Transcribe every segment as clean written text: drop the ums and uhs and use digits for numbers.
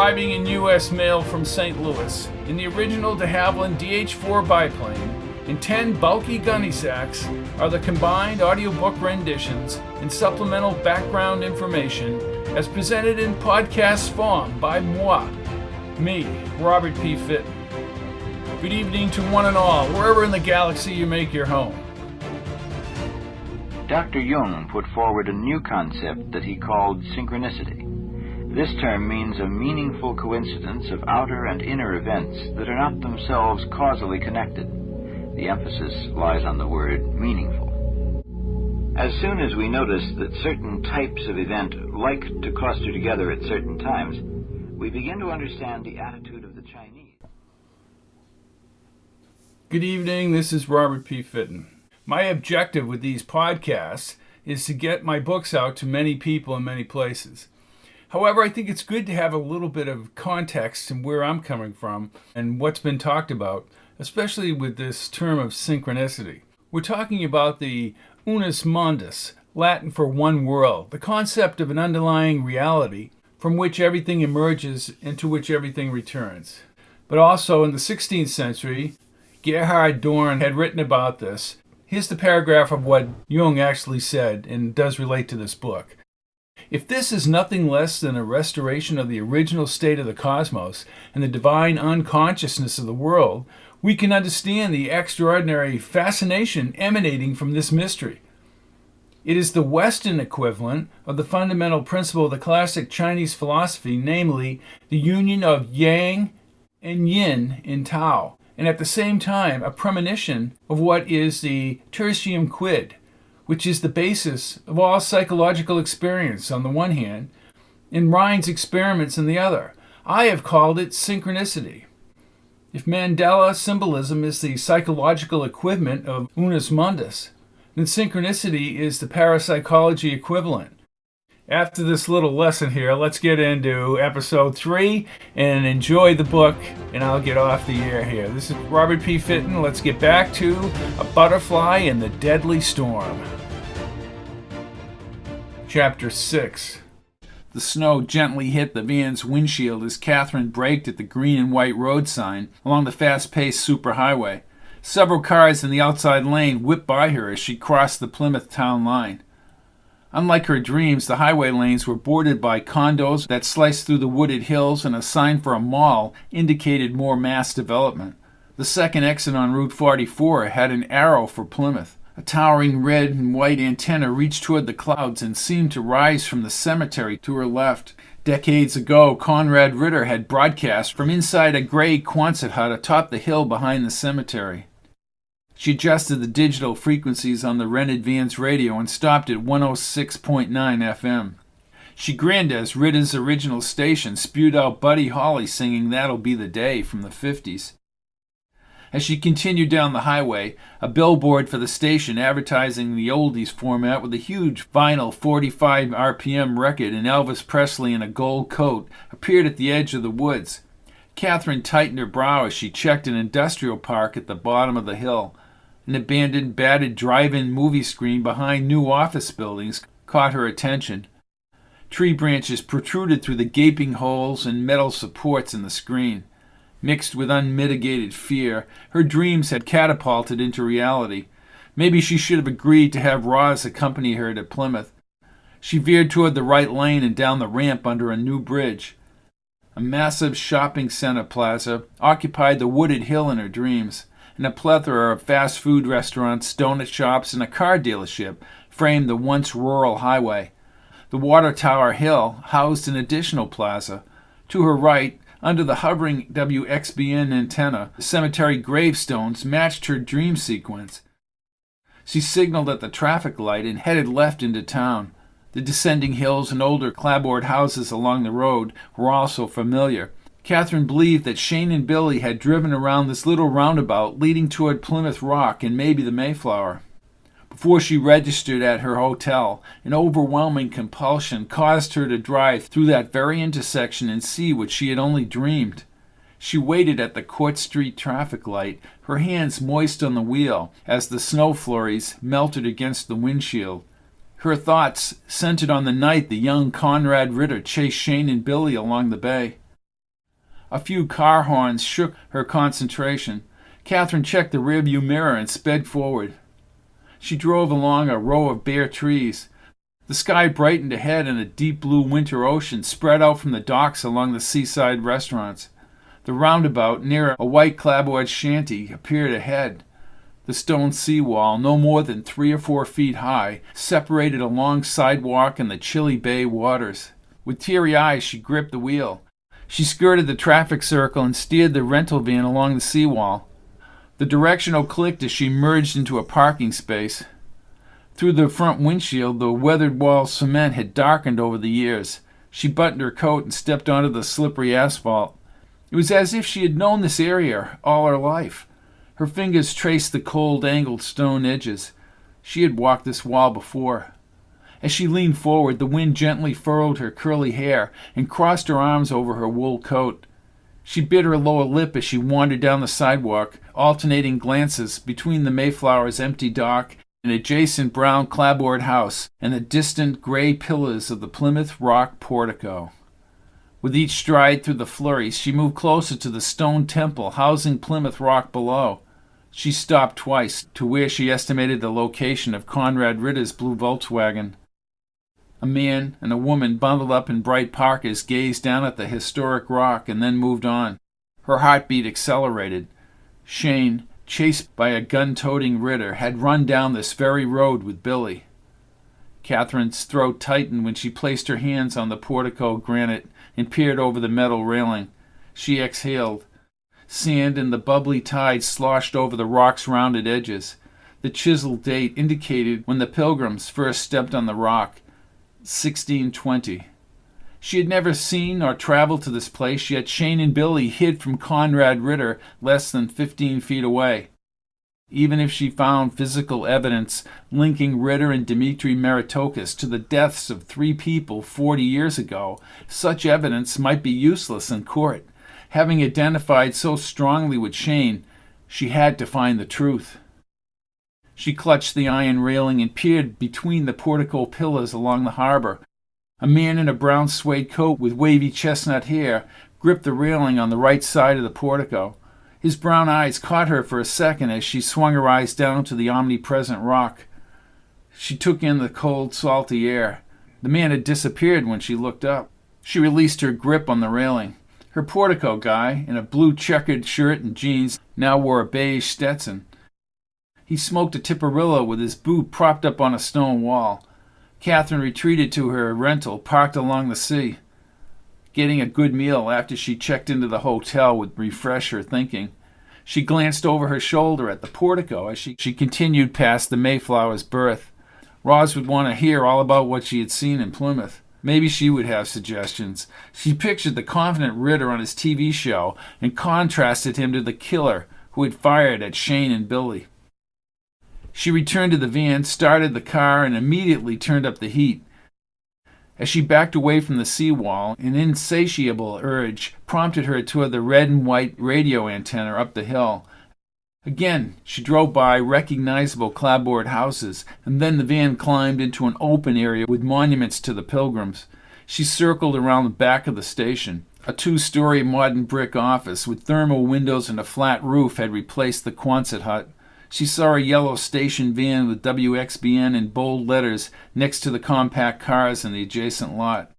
arriving in U.S. mail from St. Louis in the original de Havilland DH-4 biplane in 10 bulky gunny sacks are the combined audiobook renditions and supplemental background information as presented in podcast form by me, Robert P. Fitton. Good evening to one and all, wherever in the galaxy you make your home. Dr. Jung put forward a new concept that he called synchronicity. This term means a meaningful coincidence of outer and inner events that are not themselves causally connected. The emphasis lies on the word meaningful. As soon as we notice that certain types of event like to cluster together at certain times, we begin to understand the attitude of the Chinese. Good evening, this is Robert P. Fitton. My objective with these podcasts is to get my books out to many people in many places. However, I think it's good to have a little bit of context and where I'm coming from and what's been talked about, especially with this term of synchronicity. We're talking about the unus mundus, Latin for one world, the concept of an underlying reality from which everything emerges and to which everything returns. But also in the 16th century, Gerhard Dorn had written about this. Here's the paragraph of what Jung actually said, and does relate to this book. If this is nothing less than a restoration of the original state of the cosmos and the divine unconsciousness of the world, we can understand the extraordinary fascination emanating from this mystery. It is the Western equivalent of the fundamental principle of the classic Chinese philosophy, namely the union of yang and yin in Tao, and at the same time a premonition of what is the tertium quid, which is the basis of all psychological experience on the one hand, and Rhine's experiments on the other. I have called it synchronicity. If Mandela symbolism is the psychological equivalent of unus mundus, then synchronicity is the parapsychology equivalent. After this little lesson here, let's get into episode 3 and enjoy the book, and I'll get off the air here. This is Robert P. Fitton. Let's get back to A Butterfly in the Deadly Storm. Chapter 6. The snow gently hit the van's windshield as Kathryn braked at the green and white road sign along the fast-paced superhighway. Several cars in the outside lane whipped by her as she crossed the Plymouth town line. Unlike her dreams, the highway lanes were bordered by condos that sliced through the wooded hills, and a sign for a mall indicated more mass development. The second exit on Route 44 had an arrow for Plymouth. A towering red and white antenna reached toward the clouds and seemed to rise from the cemetery to her left. Decades ago, Conrad Ridder had broadcast from inside a gray Quonset hut atop the hill behind the cemetery. She adjusted the digital frequencies on the rented van's radio and stopped at 106.9 FM. She grinned as Ridder's original station spewed out Buddy Holly singing That'll Be the Day from the 50s. As she continued down the highway, a billboard for the station advertising the oldies format with a huge vinyl 45 RPM record and Elvis Presley in a gold coat appeared at the edge of the woods. Kathryn tightened her brow as she checked an industrial park at the bottom of the hill. An abandoned, battered drive-in movie screen behind new office buildings caught her attention. Tree branches protruded through the gaping holes and metal supports in the screen. Mixed with unmitigated fear, her dreams had catapulted into reality. Maybe she should have agreed to have Roz accompany her to Plymouth. She veered toward the right lane and down the ramp under a new bridge. A massive shopping center plaza occupied the wooded hill in her dreams, and a plethora of fast food restaurants, donut shops, and a car dealership framed the once rural highway. The Water Tower Hill housed an additional plaza. To her right, under the hovering WXBN antenna, the cemetery gravestones matched her dream sequence. She signaled at the traffic light and headed left into town. The descending hills and older clapboard houses along the road were also familiar. Kathryn believed that Shane and Billy had driven around this little roundabout leading toward Plymouth Rock and maybe the Mayflower. Before she registered at her hotel, an overwhelming compulsion caused her to drive through that very intersection and see what she had only dreamed. She waited at the Court Street traffic light, her hands moist on the wheel as the snow flurries melted against the windshield. Her thoughts centered on the night the young Conrad Ridder chased Shane and Billy along the bay. A few car horns shook her concentration. Kathryn checked the rearview mirror and sped forward. She drove along a row of bare trees. The sky brightened ahead and a deep blue winter ocean spread out from the docks along the seaside restaurants. The roundabout near a white clapboard shanty appeared ahead. The stone seawall, no more than 3 or 4 feet high, separated a long sidewalk and the chilly bay waters. With teary eyes, she gripped the wheel. She skirted the traffic circle and steered the rental van along the seawall. The directional clicked as she merged into a parking space. Through the front windshield, the weathered wall cement had darkened over the years. She buttoned her coat and stepped onto the slippery asphalt. It was as if she had known this area all her life. Her fingers traced the cold, angled stone edges. She had walked this wall before. As she leaned forward, the wind gently furrowed her curly hair and crossed her arms over her wool coat. She bit her lower lip as she wandered down the sidewalk, alternating glances between the Mayflower's empty dock, an adjacent brown clapboard house, and the distant gray pillars of the Plymouth Rock portico. With each stride through the flurries, she moved closer to the stone temple housing Plymouth Rock below. She stopped twice to where she estimated the location of Conrad Ridder's blue Volkswagen. A man and a woman bundled up in bright parkas gazed down at the historic rock and then moved on. Her heartbeat accelerated. Shane, chased by a gun-toting Ridder, had run down this very road with Billy. Kathryn's throat tightened when she placed her hands on the portico granite and peered over the metal railing. She exhaled. Sand and the bubbly tide sloshed over the rock's rounded edges. The chiseled date indicated when the Pilgrims first stepped on the rock, 1620. She had never seen or traveled to this place, yet Shane and Billy hid from Conrad Ridder less than 15 feet away. Even if she found physical evidence linking Ridder and Dmitri Meritokis to the deaths of 3 people 40 years ago, such evidence might be useless in court. Having identified so strongly with Shane, she had to find the truth. She clutched the iron railing and peered between the portico pillars along the harbor. A man in a brown suede coat with wavy chestnut hair gripped the railing on the right side of the portico. His brown eyes caught her for a second as she swung her eyes down to the omnipresent rock. She took in the cold, salty air. The man had disappeared when she looked up. She released her grip on the railing. Her portico guy, in a blue checkered shirt and jeans, now wore a beige Stetson. He smoked a Tipperillo with his boot propped up on a stone wall. Kathryn retreated to her rental, parked along the sea. Getting a good meal after she checked into the hotel would refresh her thinking. She glanced over her shoulder at the portico as she continued past the Mayflower's berth. Roz would want to hear all about what she had seen in Plymouth. Maybe she would have suggestions. She pictured the confident Ridder on his TV show and contrasted him to the killer who had fired at Shane and Billy. She returned to the van, started the car, and immediately turned up the heat. As she backed away from the seawall, an insatiable urge prompted her toward the red and white radio antenna up the hill. Again, she drove by recognizable clapboard houses, and then the van climbed into an open area with monuments to the Pilgrims. She circled around the back of the station. A 2-story modern brick office with thermal windows and a flat roof had replaced the Quonset hut. She saw a yellow station van with WXBN in bold letters next to the compact cars in the adjacent lot.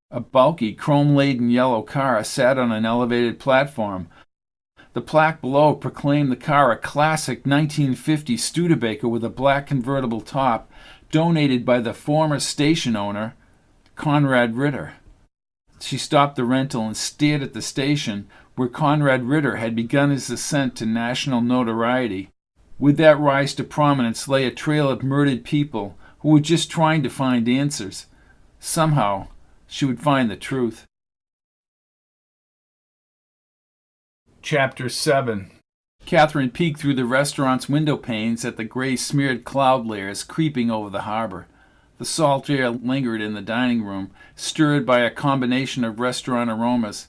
A bulky, chrome-laden yellow car sat on an elevated platform. The plaque below proclaimed the car a classic 1950 Studebaker with a black convertible top, donated by the former station owner, Conrad Ridder. She stopped the rental and stared at the station where Conrad Ridder had begun his ascent to national notoriety. With that rise to prominence lay a trail of murdered people who were just trying to find answers. Somehow, she would find the truth. Chapter 7. Kathryn peeked through the restaurant's window panes at the gray-smeared cloud layers creeping over the harbor. The salt air lingered in the dining room, stirred by a combination of restaurant aromas.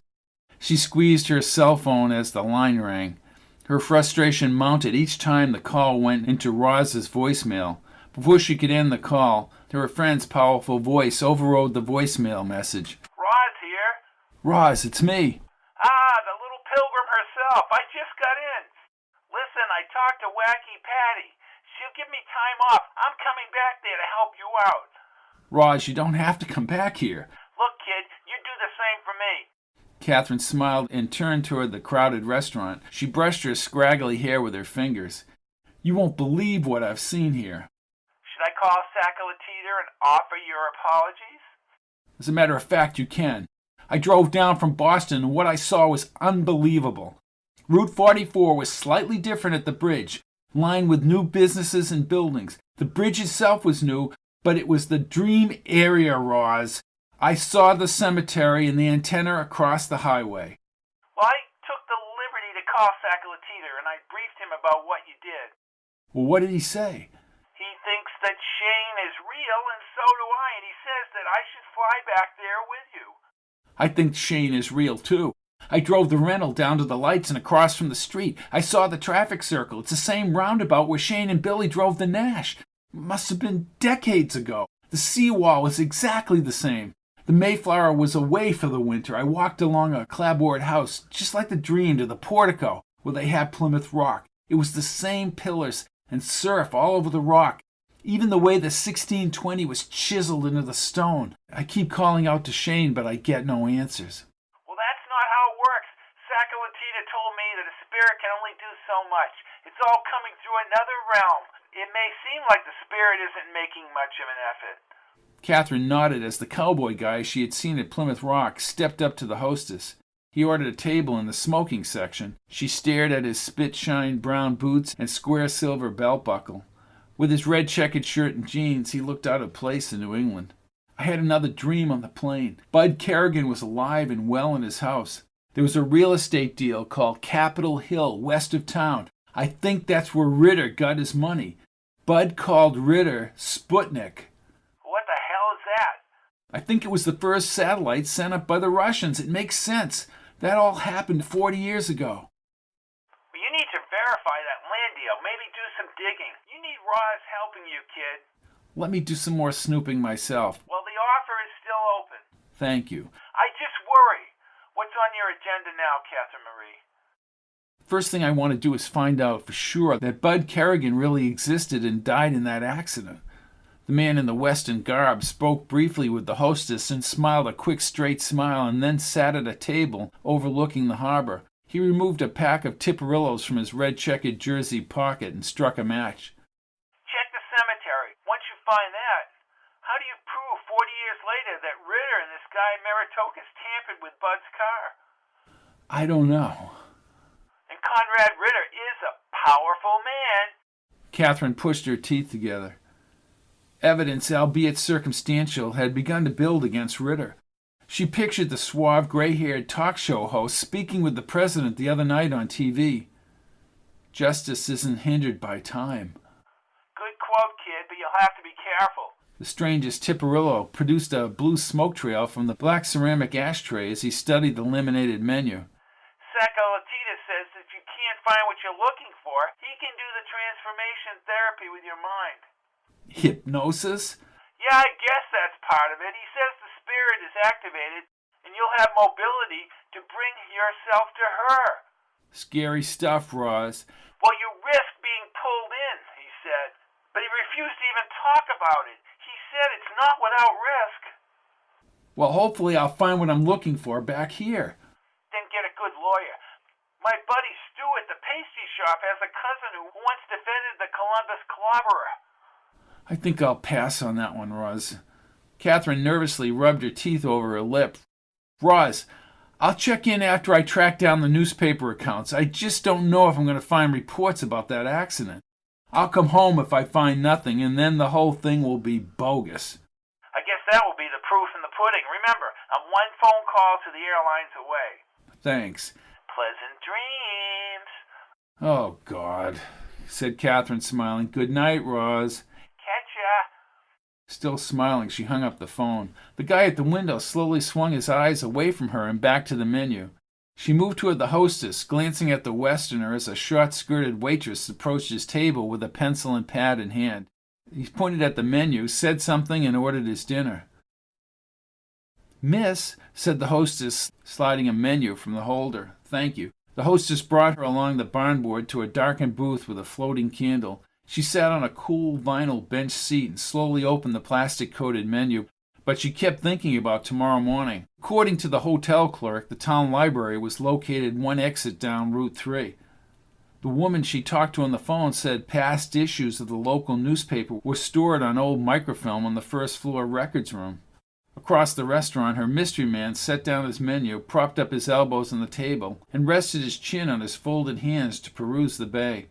She squeezed her cell phone as the line rang. Her frustration mounted each time the call went into Roz's voicemail. Before she could end the call, her friend's powerful voice overrode the voicemail message. Roz here. Roz, it's me. Ah, off. I just got in. Listen, I talked to Wacky Patty. She'll give me time off. I'm coming back there to help you out. Roz, you don't have to come back here. Look, kid, you do the same for me. Kathryn smiled and turned toward the crowded restaurant. She brushed her scraggly hair with her fingers. You won't believe what I've seen here. Should I call Sackalatita and offer your apologies? As a matter of fact, you can. I drove down from Boston and what I saw was unbelievable. Route 44 was slightly different at the bridge, lined with new businesses and buildings. The bridge itself was new, but it was the dream area, Roz. I saw the cemetery and the antenna across the highway. Well, I took the liberty to call Sackalatita and I briefed him about what you did. Well, what did he say? He thinks that Shane is real, and so do I, and he says that I should fly back there with you. I think Shane is real, too. I drove the rental down to the lights and across from the street. I saw the traffic circle. It's the same roundabout where Shane and Billy drove the Nash. It must have been decades ago. The seawall was exactly the same. The Mayflower was away for the winter. I walked along a clapboard house, just like the dream, to the portico where they had Plymouth Rock. It was the same pillars and surf all over the rock. Even the way the 1620 was chiseled into the stone. I keep calling out to Shane, but I get no answers. Well, that's not how it works. Sackalatita told me that a spirit can only do so much. It's all coming through another realm. It may seem like the spirit isn't making much of an effort. Kathryn nodded as the cowboy guy she had seen at Plymouth Rock stepped up to the hostess. He ordered a table in the smoking section. She stared at his spit-shined brown boots and square silver belt buckle. With his red checkered shirt and jeans, he looked out of place in New England. I had another dream on the plane. Bud Kerrigan was alive and well in his house. There was a real estate deal called Capitol Hill, west of town. I think that's where Ridder got his money. Bud called Ridder Sputnik. What the hell is that? I think it was the first satellite sent up by the Russians. It makes sense. That all happened 40 years ago. Well, you need to verify that land deal. Maybe do some digging. You need Roz helping you, kid. Let me do some more snooping myself. Well, the offer is still open. Thank you. I just worry. What's on your agenda now, Kathryn Marie? First thing I want to do is find out for sure that Bud Kerrigan really existed and died in that accident. The man in the western garb spoke briefly with the hostess and smiled a quick straight smile and then sat at a table overlooking the harbor. He removed a pack of Tipperillos from his red checkered jersey pocket and struck a match. Check the cemetery. Once you find that, how do you prove 40 years later that Ridder and this guy Maritokas tampered with Bud's car? I don't know. And Conrad Ridder is a powerful man. Kathryn pushed her teeth together. Evidence, albeit circumstantial, had begun to build against Ridder. She pictured the suave, gray-haired talk show host speaking with the president the other night on TV. Justice isn't hindered by time. Good quote, kid, but you'll have to be careful. The strangest Tipperillo produced a blue smoke trail from the black ceramic ashtray as he studied the laminated menu. Sackalatita says that if you can't find what you're looking for, he can do the transformation therapy with your mind. Hypnosis? Yeah, I guess that's part of it. He says the spirit is activated, and you'll have mobility to bring yourself to her. Scary stuff, Roz. Well, you risk being pulled in, he said. But he refused to even talk about it. He said it's not without risk. Well, hopefully I'll find what I'm looking for back here. Then get a good lawyer. My buddy Stu at the pastry shop has a cousin who once defended the Columbus clobberer. I think I'll pass on that one, Roz. Kathryn nervously rubbed her teeth over her lip. Roz, I'll check in after I track down the newspaper accounts. I just don't know if I'm going to find reports about that accident. I'll come home if I find nothing, and then the whole thing will be bogus. I guess that will be the proof in the pudding. Remember, I'm one phone call to the airlines away. Thanks. Pleasant dreams. Oh, God, said Kathryn, smiling. Good night, Roz. Catch ya. Still smiling, she hung up the phone. The guy at the window slowly swung his eyes away from her and back to the menu. She moved toward the hostess, glancing at the Westerner as a short-skirted waitress approached his table with a pencil and pad in hand. He pointed at the menu, said something, and ordered his dinner. Miss, said the hostess, sliding a menu from the holder. Thank you. The hostess brought her along the barnboard to a darkened booth with a floating candle. She sat on a cool vinyl bench seat and slowly opened the plastic-coated menu, but she kept thinking about tomorrow morning. According to the hotel clerk, the town library was located one exit down Route 3. The woman she talked to on the phone said past issues of the local newspaper were stored on old microfilm on the first-floor records room. Across the restaurant, her mystery man set down his menu, propped up his elbows on the table, and rested his chin on his folded hands to peruse the bay.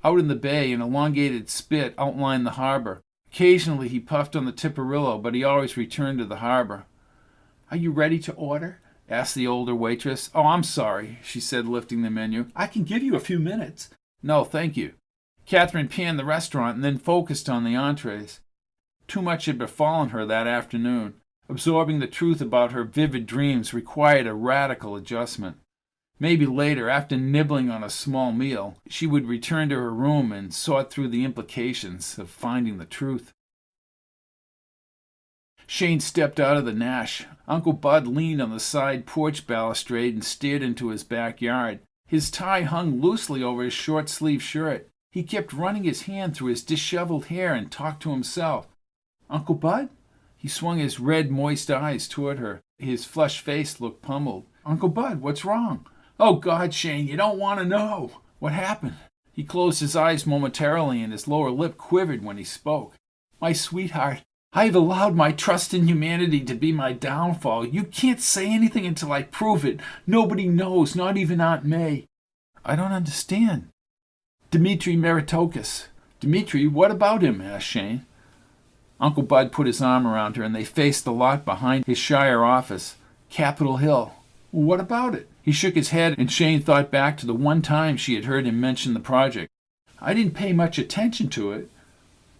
Out in the bay, an elongated spit outlined the harbor. Occasionally he puffed on the Tiparillo, but he always returned to the harbor. "Are you ready to order?" asked the older waitress. "Oh, I'm sorry," she said, lifting the menu. "I can give you a few minutes." "No, thank you." Kathryn panned the restaurant and then focused on the entrees. Too much had befallen her that afternoon. Absorbing the truth about her vivid dreams required a radical adjustment. Maybe later, after nibbling on a small meal, she would return to her room and sort through the implications of finding the truth. Shane stepped out of the Nash. Uncle Bud leaned on the side porch balustrade and stared into his backyard. His tie hung loosely over his short-sleeved shirt. He kept running his hand through his disheveled hair and talked to himself. "Uncle Bud?" He swung his red, moist eyes toward her. His flushed face looked pummeled. "Uncle Bud, what's wrong?" "Oh, God, Shane, you don't want to know." "What happened?" He closed his eyes momentarily, and his lower lip quivered when he spoke. "My sweetheart, I've allowed my trust in humanity to be my downfall. You can't say anything until I prove it. Nobody knows, not even Aunt May." "I don't understand." "Dmitri Meritokis." "Dmitri? What about him?" asked Shane. Uncle Bud put his arm around her, and they faced the lot behind his Shire office. Capitol Hill. "What about it?" He shook his head, and Shane thought back to the one time she had heard him mention the project. "I didn't pay much attention to it."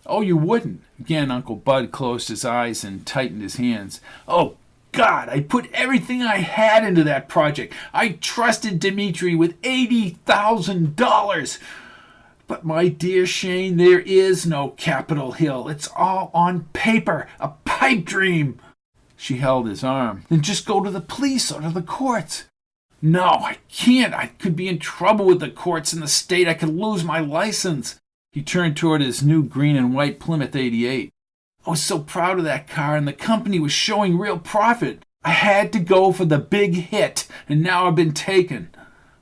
"Oh, you wouldn't." Again, Uncle Bud closed his eyes and tightened his hands. "Oh, God, I put everything I had into that project. I trusted Dmitri with $80,000. But, my dear Shane, there is no Capitol Hill. It's all on paper, a pipe dream." She held his arm. "Then just go to the police or to the courts." "No, I can't. I could be in trouble with the courts in the state. I could lose my license." He turned toward his new green and white Plymouth 88. "I was so proud of that car, and the company was showing real profit. I had to go for the big hit, and now I've been taken.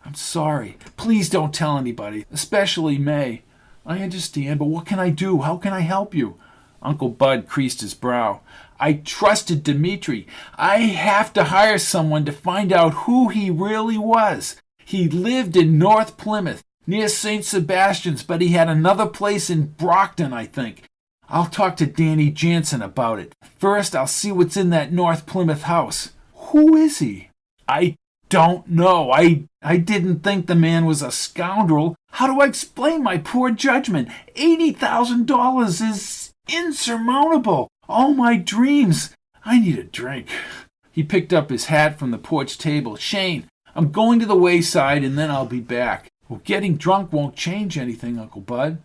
I'm sorry. Please don't tell anybody, especially May." "I understand, but what can I do? How can I help you?" Uncle Bud creased his brow. "I trusted Dmitri. I have to hire someone to find out who he really was. He lived in North Plymouth, near St. Sebastian's, but he had another place in Brockton, I think. I'll talk to Danny Jansen about it. First, I'll see what's in that North Plymouth house." "Who is he?" "I don't know. I didn't think the man was a scoundrel. How do I explain my poor judgment? $80,000 is insurmountable. All my dreams. I need a drink." He picked up his hat from the porch table. "Shane, I'm going to the wayside, and then I'll be back." "Well, getting drunk won't change anything, Uncle Bud."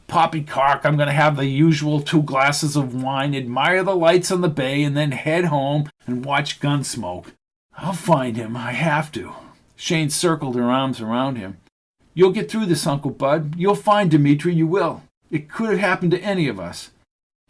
"Poppycock, I'm going to have the usual 2 glasses of wine, admire the lights on the bay, and then head home and watch Gunsmoke. I'll find him. I have to." Shane circled her arms around him. "You'll get through this, Uncle Bud. You'll find Dmitri, you will. It could have happened to any of us."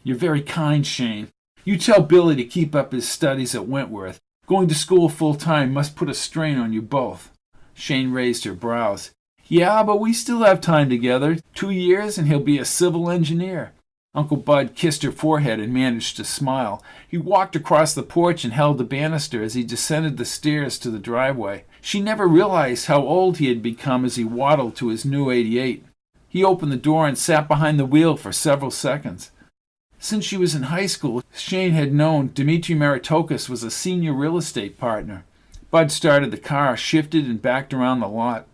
"You're very kind, Shane. You tell Billy to keep up his studies at Wentworth. Going to school full-time must put a strain on you both." Shane raised her brows. "Yeah, but we still have time together. 2 years and he'll be a civil engineer." Uncle Bud kissed her forehead and managed to smile. He walked across the porch and held the banister as he descended the stairs to the driveway. She never realized how old he had become as he waddled to his new 88. He opened the door and sat behind the wheel for several seconds. Since she was in high school, Shane had known Dmitri Meritokis was a senior real estate partner. Bud started the car, shifted, and backed around the lot.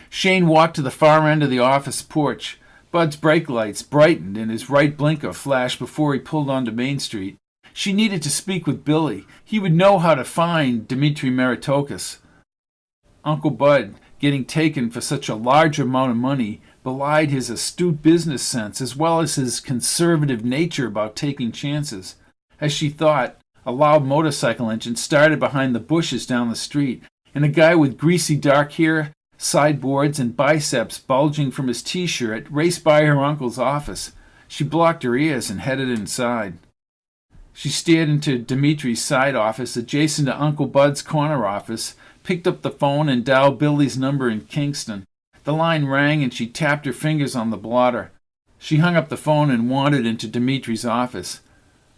Shane walked to the far end of the office porch. Bud's brake lights brightened and his right blinker flashed before he pulled onto Main Street. She needed to speak with Billy. He would know how to find Dmitri Meritokis. Uncle Bud, getting taken for such a large amount of money, belied his astute business sense as well as his conservative nature about taking chances. As she thought, a loud motorcycle engine started behind the bushes down the street, and a guy with greasy dark hair, sideboards, and biceps bulging from his t-shirt raced by her uncle's office. She blocked her ears and headed inside. She stared into Dimitri's side office adjacent to Uncle Bud's corner office, picked up the phone and dialed Billy's number in Kingston. The line rang and she tapped her fingers on the blotter. She hung up the phone and wandered into Dimitri's office.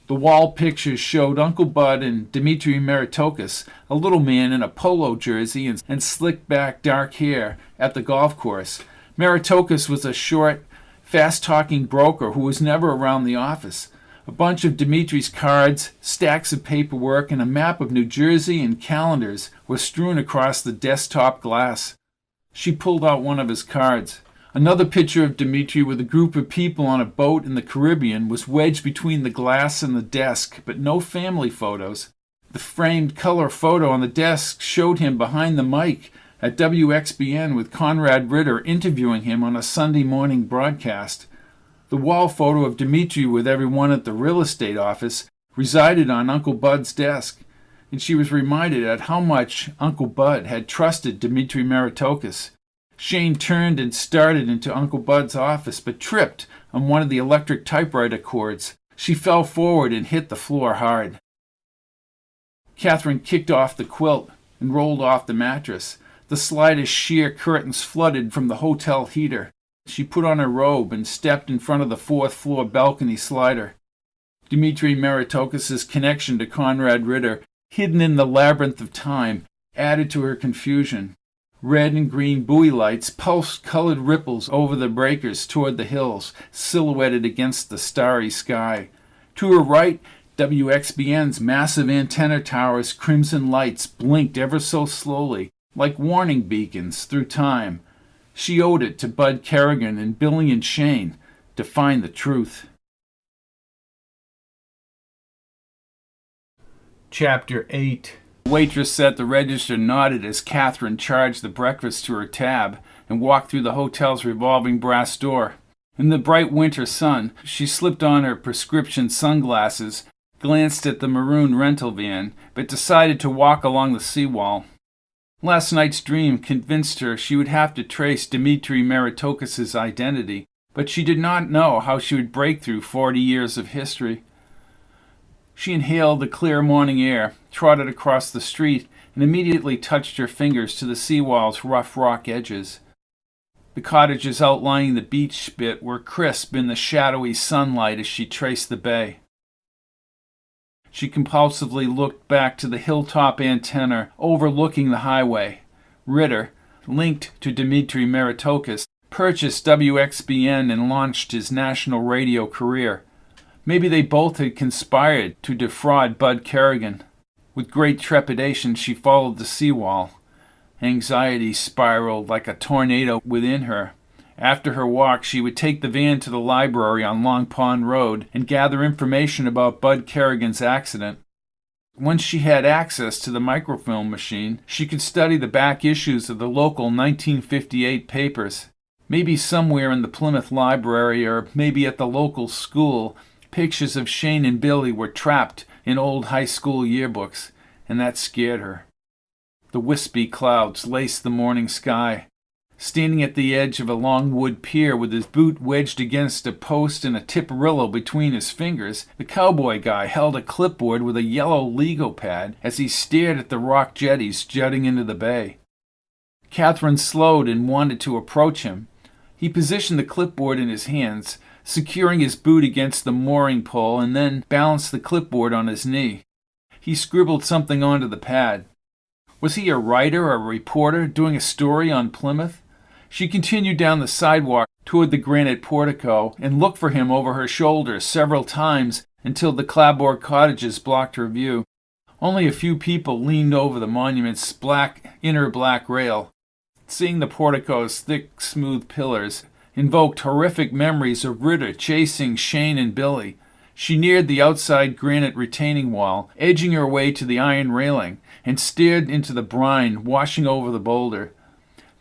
The wall pictures showed Uncle Bud and Dimitri Meritokis, a little man in a polo jersey and slick-back dark hair, at the golf course. Meritokis was a short, fast-talking broker who was never around the office. A bunch of Dimitri's cards, stacks of paperwork, and a map of New Jersey and calendars were strewn across the desktop glass. She pulled out one of his cards. Another picture of Dimitri with a group of people on a boat in the Caribbean was wedged between the glass and the desk, but no family photos. The framed color photo on the desk showed him behind the mic at WXBN with Conrad Ridder interviewing him on a Sunday morning broadcast. The wall photo of Dimitri with everyone at the real estate office resided on Uncle Bud's desk, and she was reminded at how much Uncle Bud had trusted Dimitri Meritokis. Shane turned and started into Uncle Bud's office, but tripped on one of the electric typewriter cords. She fell forward and hit the floor hard. Kathryn kicked off the quilt and rolled off the mattress. The slightest sheer curtains flooded from the hotel heater. She put on her robe and stepped in front of the fourth-floor balcony slider. Dimitri Meritokis' connection to Conrad Ridder, hidden in the labyrinth of time, added to her confusion. Red and green buoy lights pulsed colored ripples over the breakers toward the hills, silhouetted against the starry sky. To her right, WXBN's massive antenna tower's crimson lights blinked ever so slowly, like warning beacons through time. She owed it to Bud Kerrigan and Billy and Shane to find the truth. Chapter 8. The waitress at the register nodded as Kathryn charged the breakfast to her tab and walked through the hotel's revolving brass door. In the bright winter sun, she slipped on her prescription sunglasses, glanced at the maroon rental van, but decided to walk along the seawall. Last night's dream convinced her she would have to trace Dimitri Meritokis' identity, but she did not know how she would break through 40 years of history. She inhaled the clear morning air, trotted across the street, and immediately touched her fingers to the seawall's rough rock edges. The cottages outlining the beach spit were crisp in the shadowy sunlight as she traced the bay. She compulsively looked back to the hilltop antenna overlooking the highway. Ridder, linked to Dimitri Meritokis, purchased WXBN and launched his national radio career. Maybe they both had conspired to defraud Bud Kerrigan. With great trepidation, she followed the seawall. Anxiety spiraled like a tornado within her. After her walk, she would take the van to the library on Long Pond Road and gather information about Bud Kerrigan's accident. Once she had access to the microfilm machine, she could study the back issues of the local 1958 papers. Maybe somewhere in the Plymouth library or maybe at the local school, pictures of Shane and Billy were trapped in old high school yearbooks, and that scared her. The wispy clouds laced the morning sky. Standing at the edge of a long wood pier with his boot wedged against a post and a tipperillo between his fingers, the cowboy guy held a clipboard with a yellow Lego pad as he stared at the rock jetties jutting into the bay. Kathryn slowed and wanted to approach him. He positioned the clipboard in his hands, securing his boot against the mooring pole, and then balanced the clipboard on his knee. He scribbled something onto the pad. Was he a writer or a reporter doing a story on Plymouth? She continued down the sidewalk toward the granite portico and looked for him over her shoulder several times until the clapboard cottages blocked her view. Only a few people leaned over the monument's inner black rail. Seeing the portico's thick, smooth pillars invoked horrific memories of Ridder chasing Shane and Billy. She neared the outside granite retaining wall, edging her way to the iron railing, and stared into the brine washing over the boulder.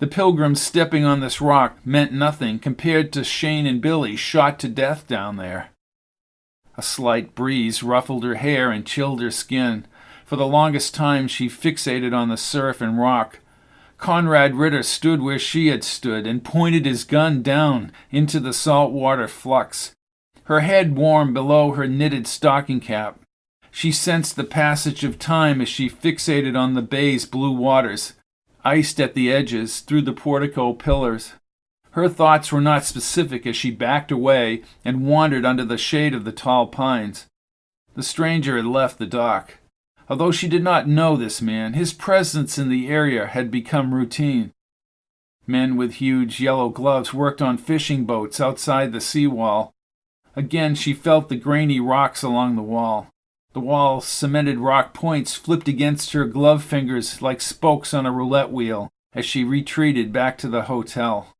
The Pilgrims stepping on this rock meant nothing compared to Shane and Billy shot to death down there. A slight breeze ruffled her hair and chilled her skin. For the longest time she fixated on the surf and rock. Conrad Ridder stood where she had stood and pointed his gun down into the saltwater flux. Her head warm below her knitted stocking cap. She sensed the passage of time as she fixated on the bay's blue waters, iced at the edges through the portico pillars. Her thoughts were not specific as she backed away and wandered under the shade of the tall pines. The stranger had left the dock. Although she did not know this man, his presence in the area had become routine. Men with huge yellow gloves worked on fishing boats outside the seawall. Again she felt the grainy rocks along the wall. The wall's cemented rock points flipped against her glove fingers like spokes on a roulette wheel as she retreated back to the hotel.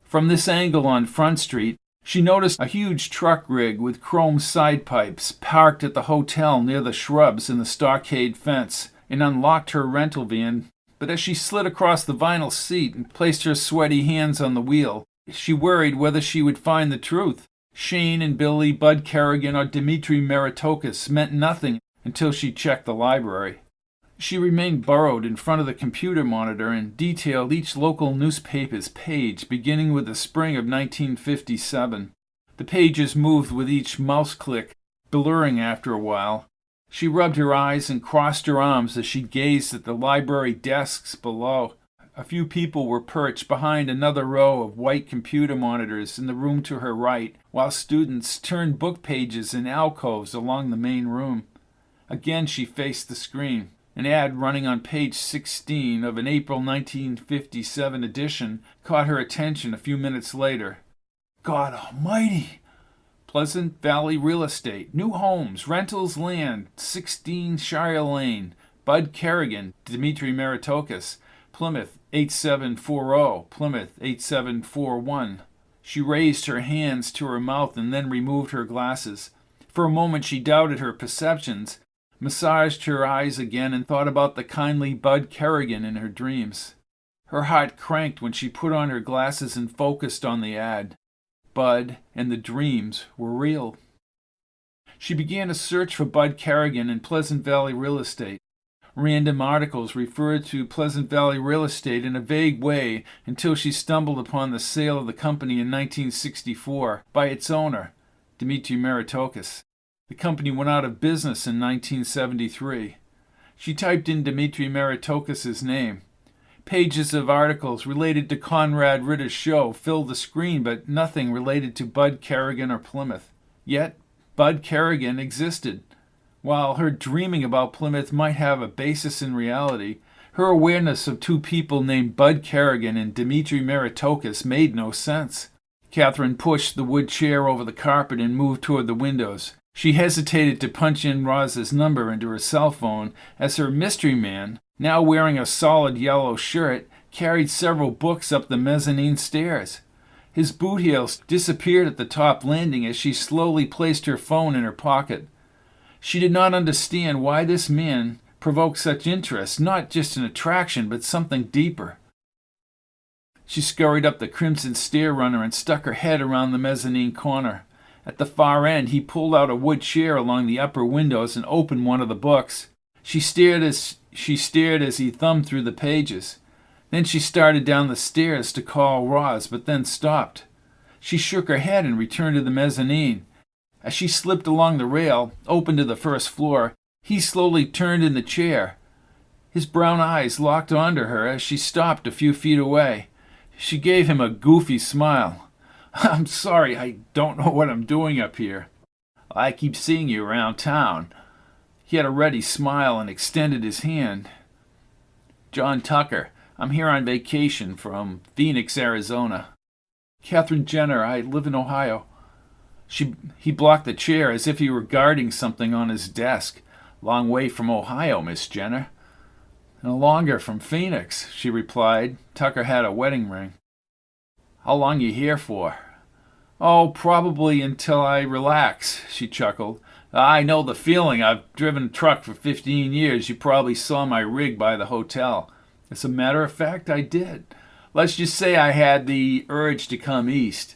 From this angle on Front Street, she noticed a huge truck rig with chrome side pipes parked at the hotel near the shrubs in the stockade fence and unlocked her rental van. But as she slid across the vinyl seat and placed her sweaty hands on the wheel, she worried whether she would find the truth. Shane and Billy, Bud Kerrigan, or Dimitri Meritokis meant nothing until she checked the library. She remained burrowed in front of the computer monitor and detailed each local newspaper's page, beginning with the spring of 1957. The pages moved with each mouse click, blurring after a while. She rubbed her eyes and crossed her arms as she gazed at the library desks below. A few people were perched behind another row of white computer monitors in the room to her right, while students turned book pages in alcoves along the main room. Again she faced the screen. An ad running on page 16 of an April 1957 edition caught her attention a few minutes later. God almighty! Pleasant Valley Real Estate, new homes, rentals, land, 16 Shire Lane, Bud Kerrigan, Dimitri Meritokis, Plymouth 8740, Plymouth 8741. She raised her hands to her mouth and then removed her glasses. For a moment she doubted her perceptions, massaged her eyes again, and thought about the kindly Bud Kerrigan in her dreams. Her heart cranked when she put on her glasses and focused on the ad. Bud and the dreams were real. She began a search for Bud Kerrigan in Pleasant Valley Real Estate. Random articles referred to Pleasant Valley Real Estate in a vague way until she stumbled upon the sale of the company in 1964 by its owner, Dimitri Meritokis. The company went out of business in 1973. She typed in Dimitri Meritokis' name. Pages of articles related to Conrad Ridder's show filled the screen, but nothing related to Bud Kerrigan or Plymouth. Yet, Bud Kerrigan existed. While her dreaming about Plymouth might have a basis in reality, her awareness of two people named Bud Kerrigan and Dimitri Meritokis made no sense. Kathryn pushed the wood chair over the carpet and moved toward the windows. She hesitated to punch in Roz's number into her cell phone as her mystery man, now wearing a solid yellow shirt, carried several books up the mezzanine stairs. His boot heels disappeared at the top landing as she slowly placed her phone in her pocket. She did not understand why this man provoked such interest, not just an attraction, but something deeper. She scurried up the crimson stair runner and stuck her head around the mezzanine corner. At the far end, he pulled out a wood chair along the upper windows and opened one of the books. She stared as he thumbed through the pages. Then she started down the stairs to call Roz, but then stopped. She shook her head and returned to the mezzanine. As she slipped along the rail, open to the first floor, he slowly turned in the chair. His brown eyes locked onto her as she stopped a few feet away. She gave him a goofy smile. I'm sorry, I don't know what I'm doing up here. I keep seeing you around town. He had a ready smile and extended his hand. John Tucker. I'm here on vacation from Phoenix, Arizona. Kathryn Jenner. I live in Ohio. He blocked the chair as if he were guarding something on his desk. Long way from Ohio, Miss Jenner. No longer from Phoenix, she replied. Tucker had a wedding ring. How long you here for? Oh, probably until I relax, she chuckled. I know the feeling. I've driven a truck for 15 years. You probably saw my rig by the hotel. As a matter of fact, I did. Let's just say I had the urge to come east.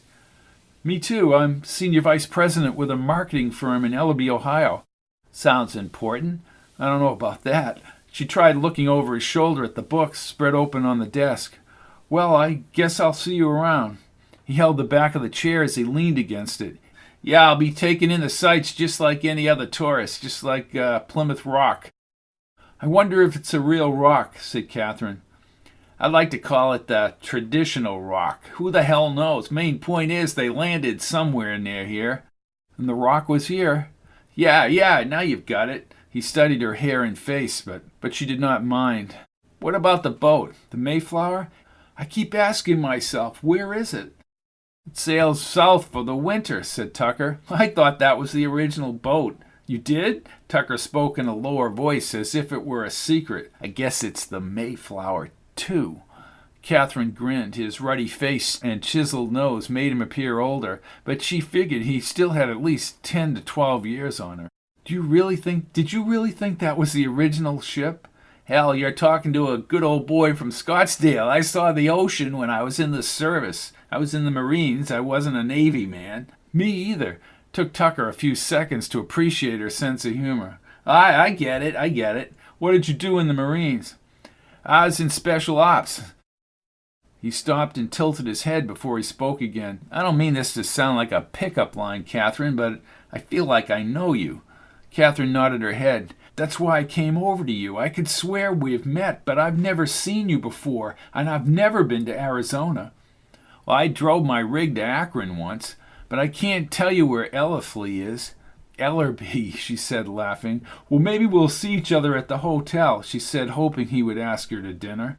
Me too. I'm senior vice president with a marketing firm in Ellaby, Ohio. Sounds important. I don't know about that. She tried looking over his shoulder at the books spread open on the desk. Well, I guess I'll see you around. He held the back of the chair as he leaned against it. Yeah, I'll be taking in the sights just like any other tourist, just like Plymouth Rock. I wonder if it's a real rock, said Kathryn. I'd like to call it the traditional rock. Who the hell knows? Main point is they landed somewhere near here. And the rock was here. Yeah, now you've got it. He studied her hair and face, but she did not mind. What about the boat? The Mayflower? I keep asking myself, where is it? It sails south for the winter, said Tucker. I thought that was the original boat. You did? Tucker spoke in a lower voice as if it were a secret. I guess it's the Mayflower, too. Kathryn grinned. His ruddy face and chiseled nose made him appear older, but she figured he still had at least 10 to 12 years on her. Did you really think that was the original ship? Hell, you're talking to a good old boy from Scottsdale. I saw the ocean when I was in the service. I was in the Marines. I wasn't a Navy man. Me either. Took Tucker a few seconds to appreciate her sense of humor. I get it. What did you do in the Marines? I was in Special Ops. He stopped and tilted his head before he spoke again. I don't mean this to sound like a pickup line, Kathryn, but I feel like I know you. Kathryn nodded her head. That's why I came over to you. I could swear we've met, but I've never seen you before, and I've never been to Arizona. Well, I drove my rig to Akron once, but I can't tell you where Ellerflee is. Ellerby, she said, laughing. Well, maybe we'll see each other at the hotel, she said, hoping he would ask her to dinner.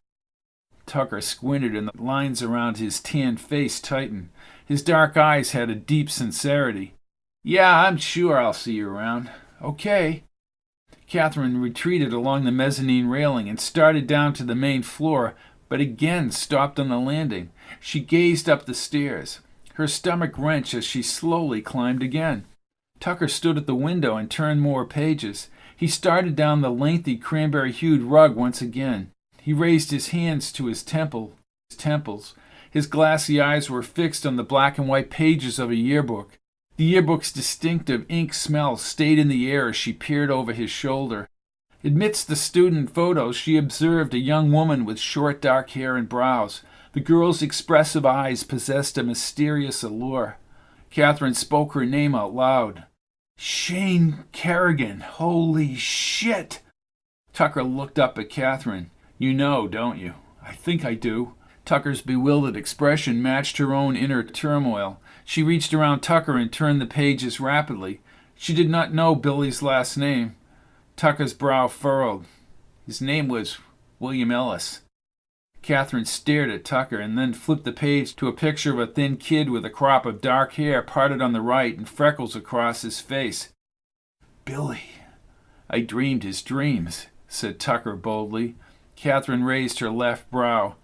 Tucker squinted, and the lines around his tanned face tightened. His dark eyes had a deep sincerity. Yeah, I'm sure I'll see you around. Okay. Kathryn retreated along the mezzanine railing and started down to the main floor, but again stopped on the landing. She gazed up the stairs. Her stomach wrenched as she slowly climbed again. Tucker stood at the window and turned more pages. He started down the lengthy cranberry-hued rug once again. He raised his hands to his temples. His glassy eyes were fixed on the black and white pages of a yearbook. The yearbook's distinctive ink smell stayed in the air as she peered over his shoulder. Amidst the student photos, she observed a young woman with short dark hair and brows. The girl's expressive eyes possessed a mysterious allure. Kathryn spoke her name out loud. Shane Kerrigan. Holy shit! Tucker looked up at Kathryn. You know, don't you? I think I do. Tucker's bewildered expression matched her own inner turmoil. She reached around Tucker and turned the pages rapidly. She did not know Billy's last name. Tucker's brow furrowed. His name was William Ellis. Kathryn stared at Tucker and then flipped the page to a picture of a thin kid with a crop of dark hair parted on the right and freckles across his face. Billy. I dreamed his dreams, said Tucker boldly. Kathryn raised her left brow.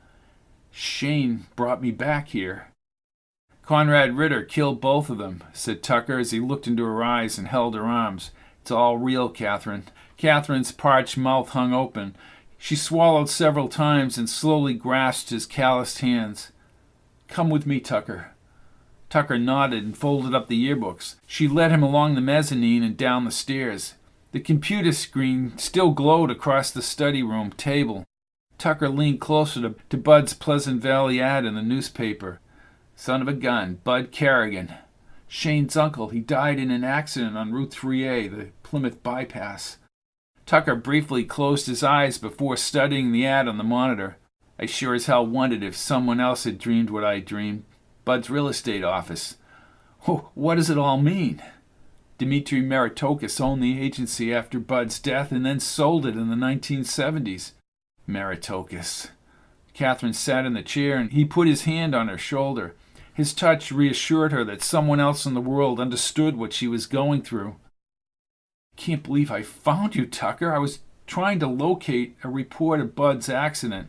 Shane brought me back here. Conrad Ridder killed both of them, said Tucker as he looked into her eyes and held her arms. It's all real, Kathryn. Kathryn's parched mouth hung open. She swallowed several times and slowly grasped his calloused hands. Come with me, Tucker. Tucker nodded and folded up the yearbooks. She led him along the mezzanine and down the stairs. The computer screen still glowed across the study room table. Tucker leaned closer to Bud's Pleasant Valley ad in the newspaper. Son of a gun, Bud Kerrigan. Shane's uncle. He died in an accident on Route 3A, the Plymouth bypass. Tucker briefly closed his eyes before studying the ad on the monitor. I sure as hell wondered if someone else had dreamed what I dreamed. Bud's real estate office. What does it all mean? Dmitri Meritokis owned the agency after Bud's death and then sold it in the 1970s. Meritokis. Kathryn sat in the chair and he put his hand on her shoulder. His touch reassured her that someone else in the world understood what she was going through. Can't believe I found you, Tucker. I was trying to locate a report of Bud's accident.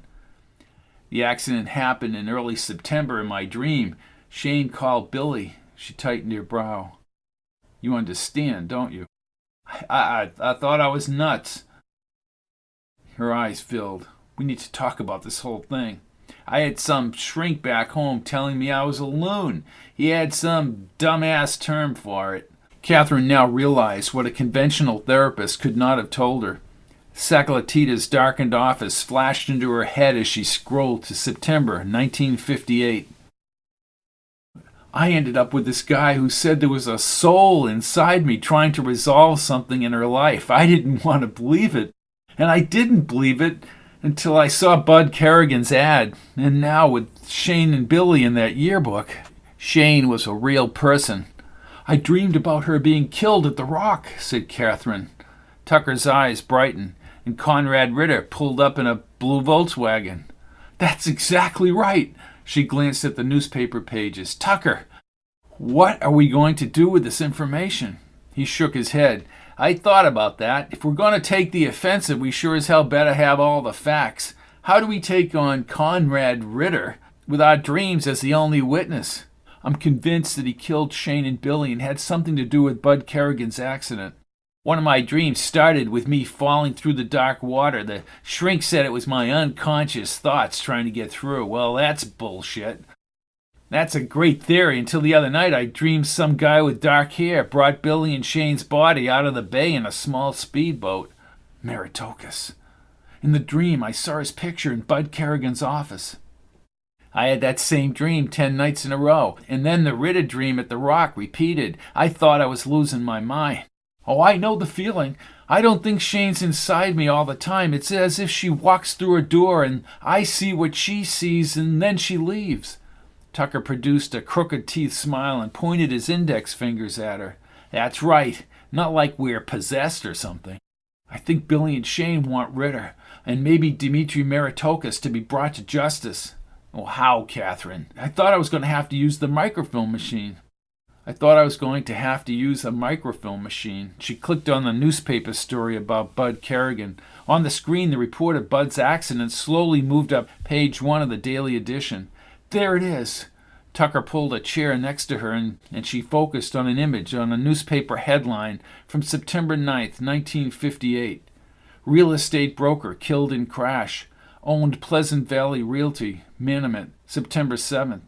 The accident happened in early September in my dream. Shane called Billy. She tightened her brow. You understand, don't you? I thought I was nuts. Her eyes filled. We need to talk about this whole thing. I had some shrink back home telling me I was a loon. He had some dumbass term for it. Kathryn now realized what a conventional therapist could not have told her. Saccolatita's darkened office flashed into her head as she scrolled to September 1958. I ended up with this guy who said there was a soul inside me trying to resolve something in her life. I didn't want to believe it, and I didn't believe it until I saw Bud Kerrigan's ad, and now with Shane and Billy in that yearbook. Shane was a real person. I dreamed about her being killed at the Rock, said Kathryn. Tucker's eyes brightened, and Conrad Ridder pulled up in a blue Volkswagen. That's exactly right. She glanced at the newspaper pages. Tucker, what are we going to do with this information? He shook his head. I thought about that. If we're going to take the offensive, we sure as hell better have all the facts. How do we take on Conrad Ridder with our dreams as the only witness? I'm convinced that he killed Shane and Billy and had something to do with Bud Kerrigan's accident. One of my dreams started with me falling through the dark water. The shrink said it was my unconscious thoughts trying to get through. Well, that's bullshit. That's a great theory until the other night I dreamed some guy with dark hair brought Billy and Shane's body out of the bay in a small speedboat. Meritocus. In the dream, I saw his picture in Bud Kerrigan's office. I had that same dream 10 nights in a row, and then the Ridder dream at the Rock repeated. I thought I was losing my mind. Oh, I know the feeling. I don't think Shane's inside me all the time. It's as if she walks through a door and I see what she sees and then she leaves. Tucker produced a crooked teeth smile and pointed his index fingers at her. That's right. Not like we're possessed or something. I think Billy and Shane want Ridder, and maybe Dmitri Meritocus to be brought to justice. Well, how, Kathryn? I thought I was going to have to use the microfilm machine. She clicked on the newspaper story about Bud Kerrigan. On the screen, the report of Bud's accident slowly moved up page 1 of the daily edition. There it is. Tucker pulled a chair next to her, and she focused on an image on a newspaper headline from September 9th, 1958. Real estate broker killed in crash. Owned Pleasant Valley Realty, Manamet, September 7th.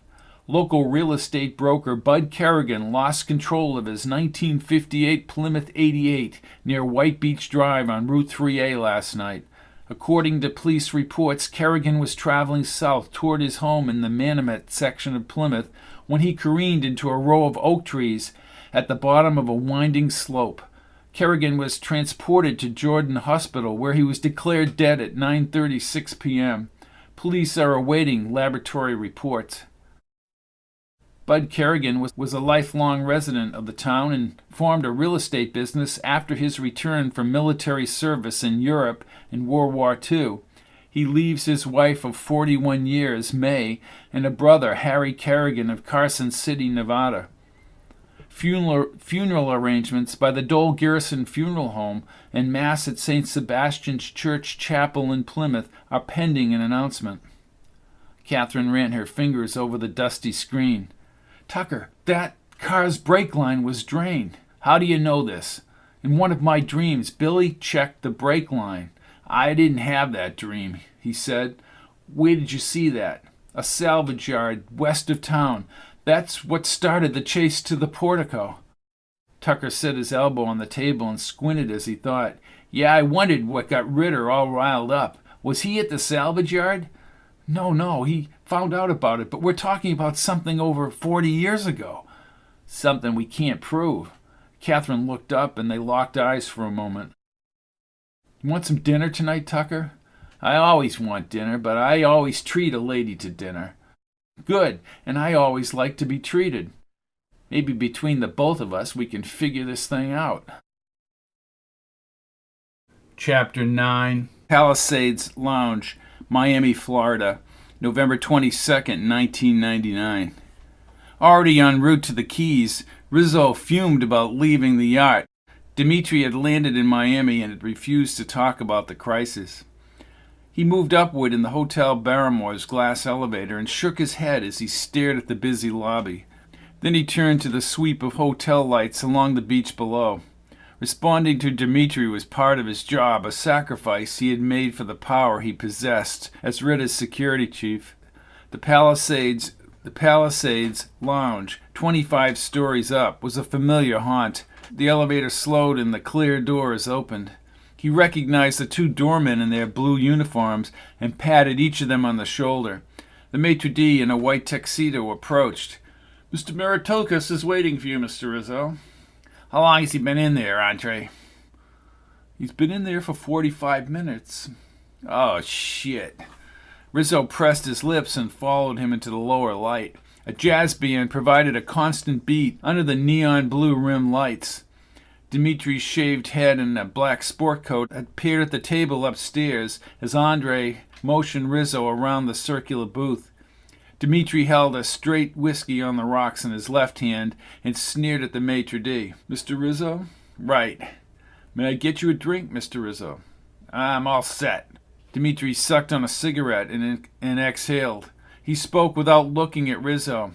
Local real estate broker Bud Kerrigan lost control of his 1958 Plymouth 88 near White Beach Drive on Route 3A last night. According to police reports, Kerrigan was traveling south toward his home in the Manamet section of Plymouth when he careened into a row of oak trees at the bottom of a winding slope. Kerrigan was transported to Jordan Hospital, where he was declared dead at 9:36 p.m. Police are awaiting laboratory reports. Bud Kerrigan was a lifelong resident of the town and formed a real estate business after his return from military service in Europe in World War II. He leaves his wife of 41 years, May, and a brother, Harry Kerrigan of Carson City, Nevada. Funeral arrangements by the Dole Garrison Funeral Home and Mass at St. Sebastian's Church Chapel in Plymouth are pending an announcement. Kathryn ran her fingers over the dusty screen. Tucker, that car's brake line was drained. How do you know this? In one of my dreams, Billy checked the brake line. I didn't have that dream, he said. Where did you see that? A salvage yard west of town. That's what started the chase to the portico. Tucker set his elbow on the table and squinted as he thought. Yeah, I wondered what got Ridder all riled up. Was he at the salvage yard? No, he found out about it, but we're talking about something over 40 years ago. Something we can't prove. Kathryn looked up and they locked eyes for a moment. You want some dinner tonight, Tucker? I always want dinner, but I always treat a lady to dinner. Good, and I always like to be treated. Maybe between the both of us we can figure this thing out. Chapter 9, Palisades Lounge, Miami, Florida, November 22nd, 1999. Already en route to the Keys, Rizzo fumed about leaving the yacht. Dmitri had landed in Miami and had refused to talk about the crisis. He moved upward in the Hotel Barrymore's glass elevator and shook his head as he stared at the busy lobby. Then he turned to the sweep of hotel lights along the beach below. Responding to Dmitri was part of his job, a sacrifice he had made for the power he possessed as Ridder's security chief. The Palisades Lounge, 25 stories up, was a familiar haunt. The elevator slowed and the clear doors opened. He recognized the two doormen in their blue uniforms and patted each of them on the shoulder. The maitre d' in a white tuxedo approached. "Mr. Maritokas is waiting for you, Mr. Rizzo." "How long has he been in there, Andre?" "He's been in there for 45 minutes. "Oh, shit." Rizzo pressed his lips and followed him into the lower light. A jazz band provided a constant beat under the neon blue rim lights. Dimitri's shaved head and a black sport coat appeared at the table upstairs as Andre motioned Rizzo around the circular booth. Dimitri held a straight whiskey on the rocks in his left hand and sneered at the maitre d'. "Mr. Rizzo?" "Right. May I get you a drink, Mr. Rizzo?" "I'm all set." Dimitri sucked on a cigarette and exhaled. He spoke without looking at Rizzo.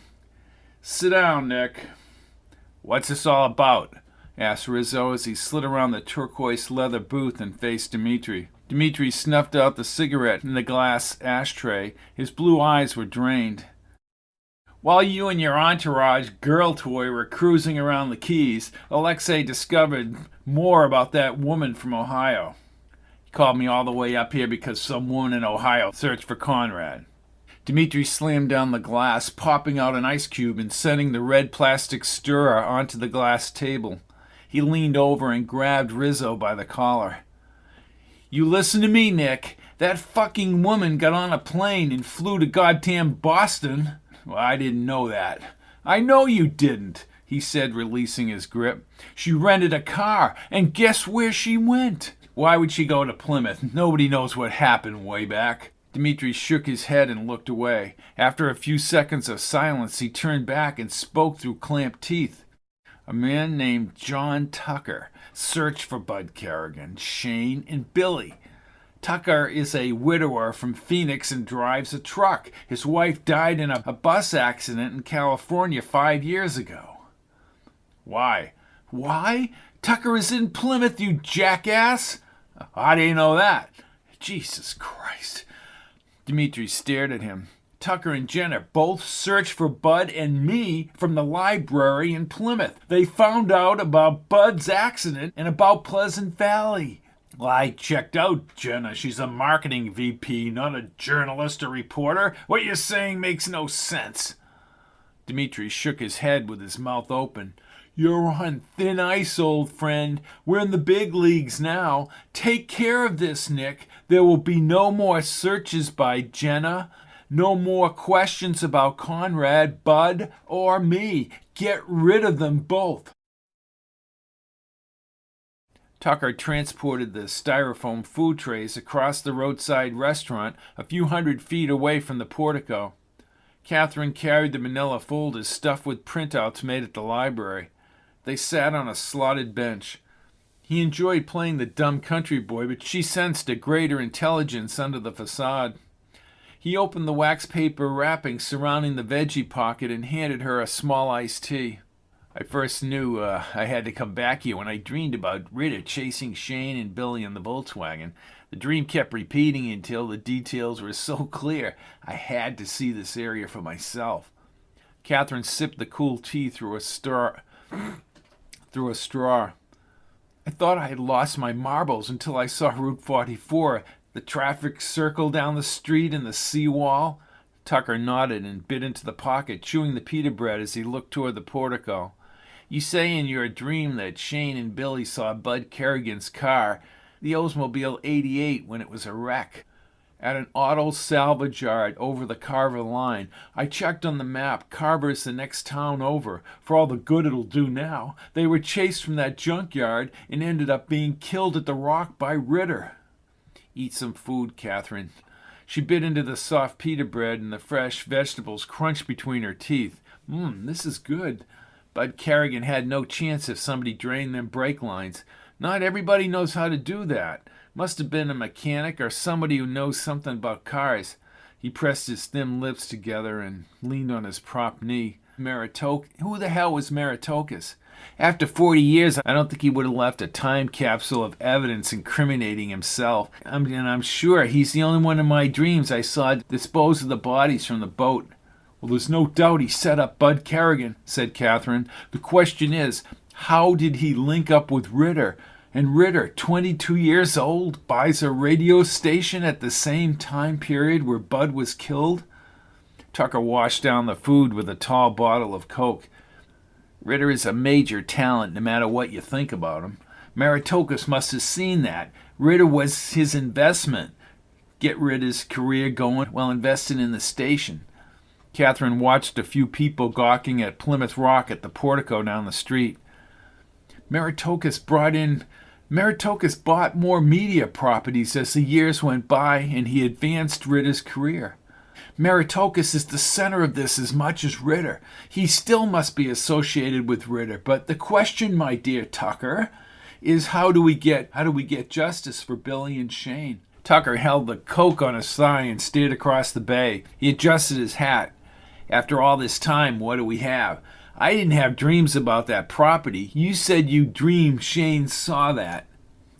"Sit down, Nick." "What's this all about?" asked Rizzo as he slid around the turquoise leather booth and faced Dimitri. Dimitri snuffed out the cigarette in the glass ashtray. His blue eyes were drained. "While you and your entourage girl toy were cruising around the Keys, Alexei discovered more about that woman from Ohio. He called me all the way up here because some woman in Ohio searched for Conrad." Dimitri slammed down the glass, popping out an ice cube and sending the red plastic stirrer onto the glass table. He leaned over and grabbed Rizzo by the collar. "You listen to me, Nick. That fucking woman got on a plane and flew to goddamn Boston." "Well, I didn't know that." "I know you didn't," he said, releasing his grip. "She rented a car, and guess where she went?" "Why would she go to Plymouth? Nobody knows what happened way back." Dimitri shook his head and looked away. After a few seconds of silence, he turned back and spoke through clamped teeth. "A man named John Tucker searched for Bud Kerrigan, Shane, and Billy. Tucker is a widower from Phoenix and drives a truck. His wife died in a bus accident in California 5 years ago." "Why?" "Why? Tucker is in Plymouth, you jackass!" "How do you know that?" "Jesus Christ." Dimitri stared at him. "Tucker and Jenna both searched for Bud and me from the library in Plymouth. They found out about Bud's accident and about Pleasant Valley." "Well, I checked out Jenna. She's a marketing VP, not a journalist or reporter. What you're saying makes no sense." Dimitri shook his head with his mouth open. "You're on thin ice, old friend. We're in the big leagues now. Take care of this, Nick. There will be no more searches by Jenna. No more questions about Conrad, Bud, or me. Get rid of them both." Tucker transported the styrofoam food trays across the roadside restaurant a few hundred feet away from the portico. Kathryn carried the manila folders stuffed with printouts made at the library. They sat on a slotted bench. He enjoyed playing the dumb country boy, but she sensed a greater intelligence under the facade. He opened the wax paper wrapping surrounding the veggie pocket and handed her a small iced tea. "I first knew I had to come back here when I dreamed about Ridder chasing Shane and Billy in the Volkswagen. The dream kept repeating until the details were so clear I had to see this area for myself." Kathryn sipped the cool tea through a straw. "I thought I had lost my marbles until I saw Route 44, the traffic circle down the street and the seawall." Tucker nodded and bit into the pocket, chewing the pita bread as he looked toward the portico. "You say in your dream that Shane and Billy saw Bud Kerrigan's car, the Oldsmobile 88, when it was a wreck, at an auto salvage yard over the Carver line. I checked on the map. Carver's the next town over. For all the good it'll do now. They were chased from that junkyard and ended up being killed at the Rock by Ridder." "Eat some food, Kathryn." She bit into the soft pita bread and the fresh vegetables crunched between her teeth. This is good. Bud Kerrigan had no chance if somebody drained them brake lines. Not everybody knows how to do that. Must have been a mechanic or somebody who knows something about cars." He pressed his thin lips together and leaned on his propped knee. Who the hell was Maritokas? After 40 years, I don't think he would have left a time capsule of evidence incriminating himself. And I'm sure he's the only one in my dreams I saw dispose of the bodies from the boat. "Well, there's no doubt he set up Bud Kerrigan," said Kathryn. "The question is, how did he link up with Ridder? And Ridder, 22 years old, buys a radio station at the same time period where Bud was killed? Tucker washed down the food with a tall bottle of Coke. Ridder is a major talent no matter what you think about him. Meritokis must have seen that. Ridder was his investment. Get Ridder's career going while investing in the station. Kathryn watched a few people gawking at Plymouth Rock at the portico down the street. Meritokis bought more media properties as the years went by, and he advanced Ridder's career. Meritokis is the center of this as much as Ridder. He still must be associated with Ridder, but the question, my dear Tucker, is how do we get justice for Billy and Shane? Tucker held the Coke on his thigh and stared across the bay. He adjusted his hat. After all this time, what do we have? I didn't have dreams about that property. You said you dreamed Shane saw that.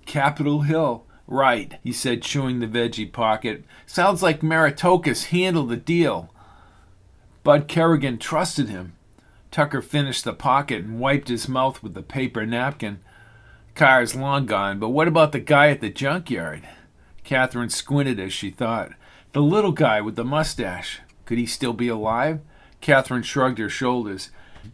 Capitol Hill. Right, he said, chewing the veggie pocket. Sounds like Meritokis handled the deal. Bud Kerrigan trusted him. Tucker finished the pocket and wiped his mouth with the paper napkin. Car's long gone, but what about the guy at the junkyard? Kathryn squinted as she thought. The little guy with the mustache. Could he still be alive? Kathryn shrugged her shoulders.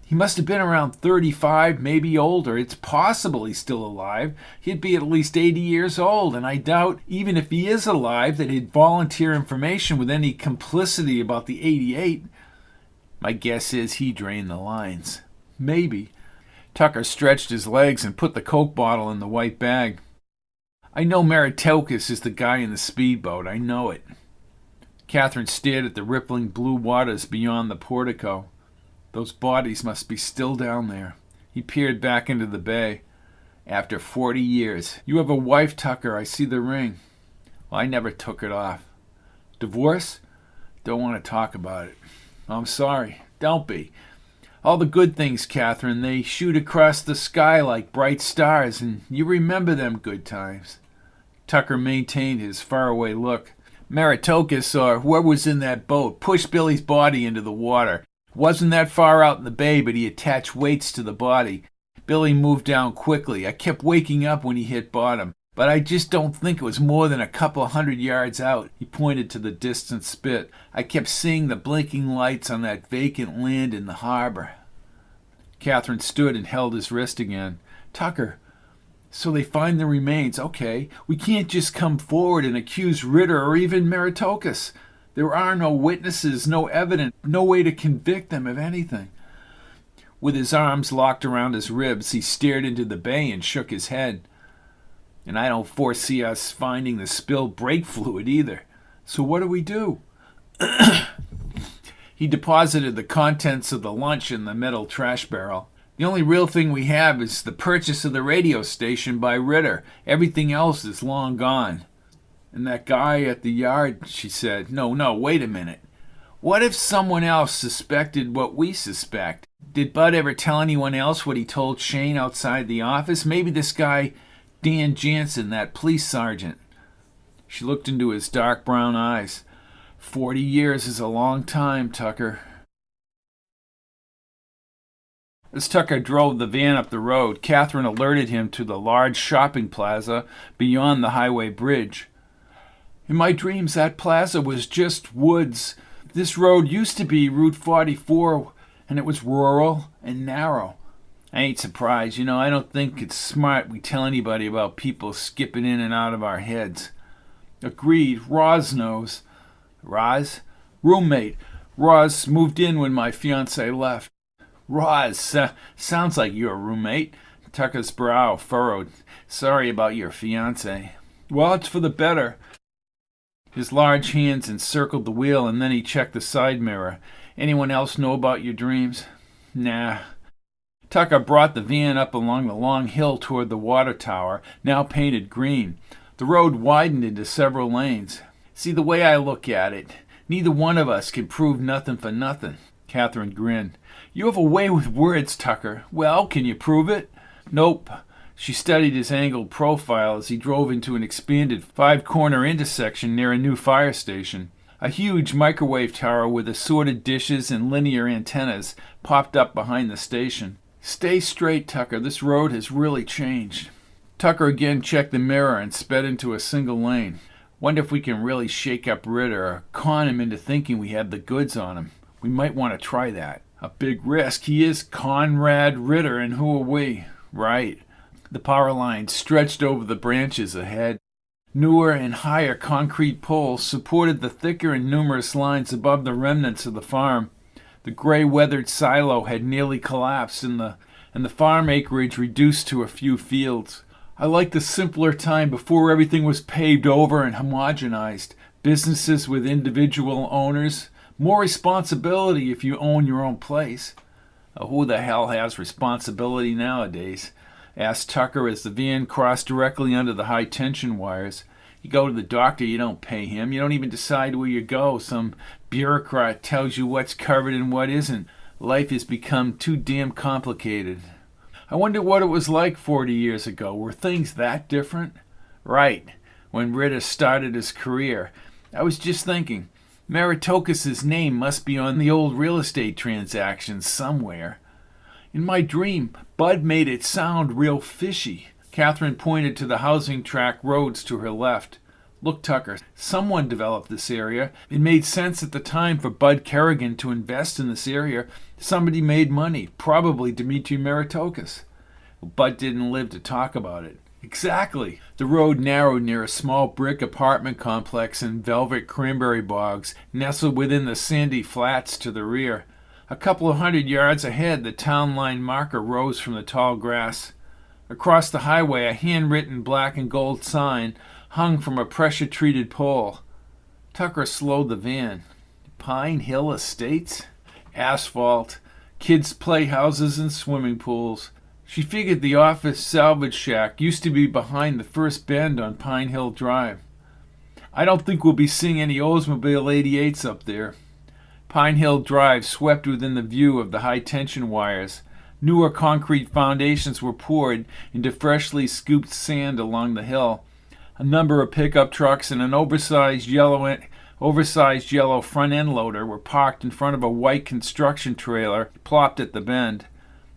He must have been around 35, maybe older. It's possible he's still alive. He'd be at least 80 years old, and I doubt, even if he is alive, that he'd volunteer information with any complicity about the 88. My guess is he drained the lines. Maybe. Tucker stretched his legs and put the Coke bottle in the white bag. I know Meritokis is the guy in the speedboat. I know it. Kathryn stared at the rippling blue waters beyond the portico. Those bodies must be still down there. He peered back into the bay. After 40 years. You have a wife, Tucker. I see the ring. Well, I never took it off. Divorce? Don't want to talk about it. I'm sorry. Don't be. All the good things, Kathryn, they shoot across the sky like bright stars, and you remember them good times. Tucker maintained his faraway look. Meritokis, or whoever was in that boat, pushed Billy's body into the water. It wasn't that far out in the bay, but he attached weights to the body. Billy moved down quickly. I kept waking up when he hit bottom, but I just don't think it was more than a couple 100 yards out. He pointed to the distant spit. I kept seeing the blinking lights on that vacant land in the harbor. Kathryn stood and held his wrist again. Tucker, so they find the remains. Okay, we can't just come forward and accuse Ridder or even Meritokis. There are no witnesses, no evidence, no way to convict them of anything. With his arms locked around his ribs, he stared into the bay and shook his head. And I don't foresee us finding the spilled brake fluid either. So what do we do? He deposited the contents of the lunch in the metal trash barrel. The only real thing we have is the purchase of the radio station by Ridder. Everything else is long gone. And that guy at the yard, she said. No, wait a minute. What if someone else suspected what we suspect? Did Bud ever tell anyone else what he told Shane outside the office? Maybe this guy, Dan Jansen, that police sergeant. She looked into his dark brown eyes. 40 years is a long time, Tucker. As Tucker drove the van up the road, Kathryn alerted him to the large shopping plaza beyond the highway bridge. In my dreams, that plaza was just woods. This road used to be Route 44, and it was rural and narrow. I ain't surprised. I don't think it's smart we tell anybody about people skipping in and out of our heads. Agreed. Roz knows. Roz? Roommate. Roz moved in when my fiancé left. Roz, sounds like you're a roommate. Tucker's brow furrowed. Sorry about your fiancé. Well, it's for the better. His large hands encircled the wheel, and then he checked the side mirror. Anyone else know about your dreams? Nah. Tucker brought the van up along the long hill toward the water tower, now painted green. The road widened into several lanes. See, the way I look at it, neither one of us can prove nothing for nothing. Kathryn grinned. You have a way with words, Tucker. Well, can you prove it? Nope. She studied his angled profile as he drove into an expanded five-corner intersection near a new fire station. A huge microwave tower with assorted dishes and linear antennas popped up behind the station. Stay straight, Tucker. This road has really changed. Tucker again checked the mirror and sped into a single lane. Wonder if we can really shake up Ridder or con him into thinking we have the goods on him. We might want to try that. A big risk. He is Conrad Ridder, and who are we? Right. The power line stretched over the branches ahead. Newer and higher concrete poles supported the thicker and numerous lines above the remnants of the farm. The gray weathered silo had nearly collapsed and the farm acreage reduced to a few fields. I liked the simpler time before everything was paved over and homogenized. Businesses with individual owners. More responsibility if you own your own place. Who the hell has responsibility nowadays? Asked Tucker as the van crossed directly under the high-tension wires. You go to the doctor, you don't pay him. You don't even decide where you go. Some bureaucrat tells you what's covered and what isn't. Life has become too damn complicated. I wonder what it was like 40 years ago. Were things that different? Right. When Ridder started his career. I was just thinking, Meritokis' name must be on the old real estate transactions somewhere. In my dream, Bud made it sound real fishy. Kathryn pointed to the housing track roads to her left. Look, Tucker, someone developed this area. It made sense at the time for Bud Kerrigan to invest in this area. Somebody made money, probably Dmitri Meritokis. Bud didn't live to talk about it. Exactly. The road narrowed near a small brick apartment complex in velvet cranberry bogs, nestled within the sandy flats to the rear. A couple of 100 yards ahead, the town line marker rose from the tall grass. Across the highway, a handwritten black and gold sign hung from a pressure-treated pole. Tucker slowed the van. Pine Hill Estates? Asphalt, kids' playhouses and swimming pools. She figured the office salvage shack used to be behind the first bend on Pine Hill Drive. I don't think we'll be seeing any Oldsmobile 88s up there. Pine Hill Drive swept within the view of the high-tension wires. Newer concrete foundations were poured into freshly scooped sand along the hill. A number of pickup trucks and an oversized yellow front-end loader were parked in front of a white construction trailer plopped at the bend.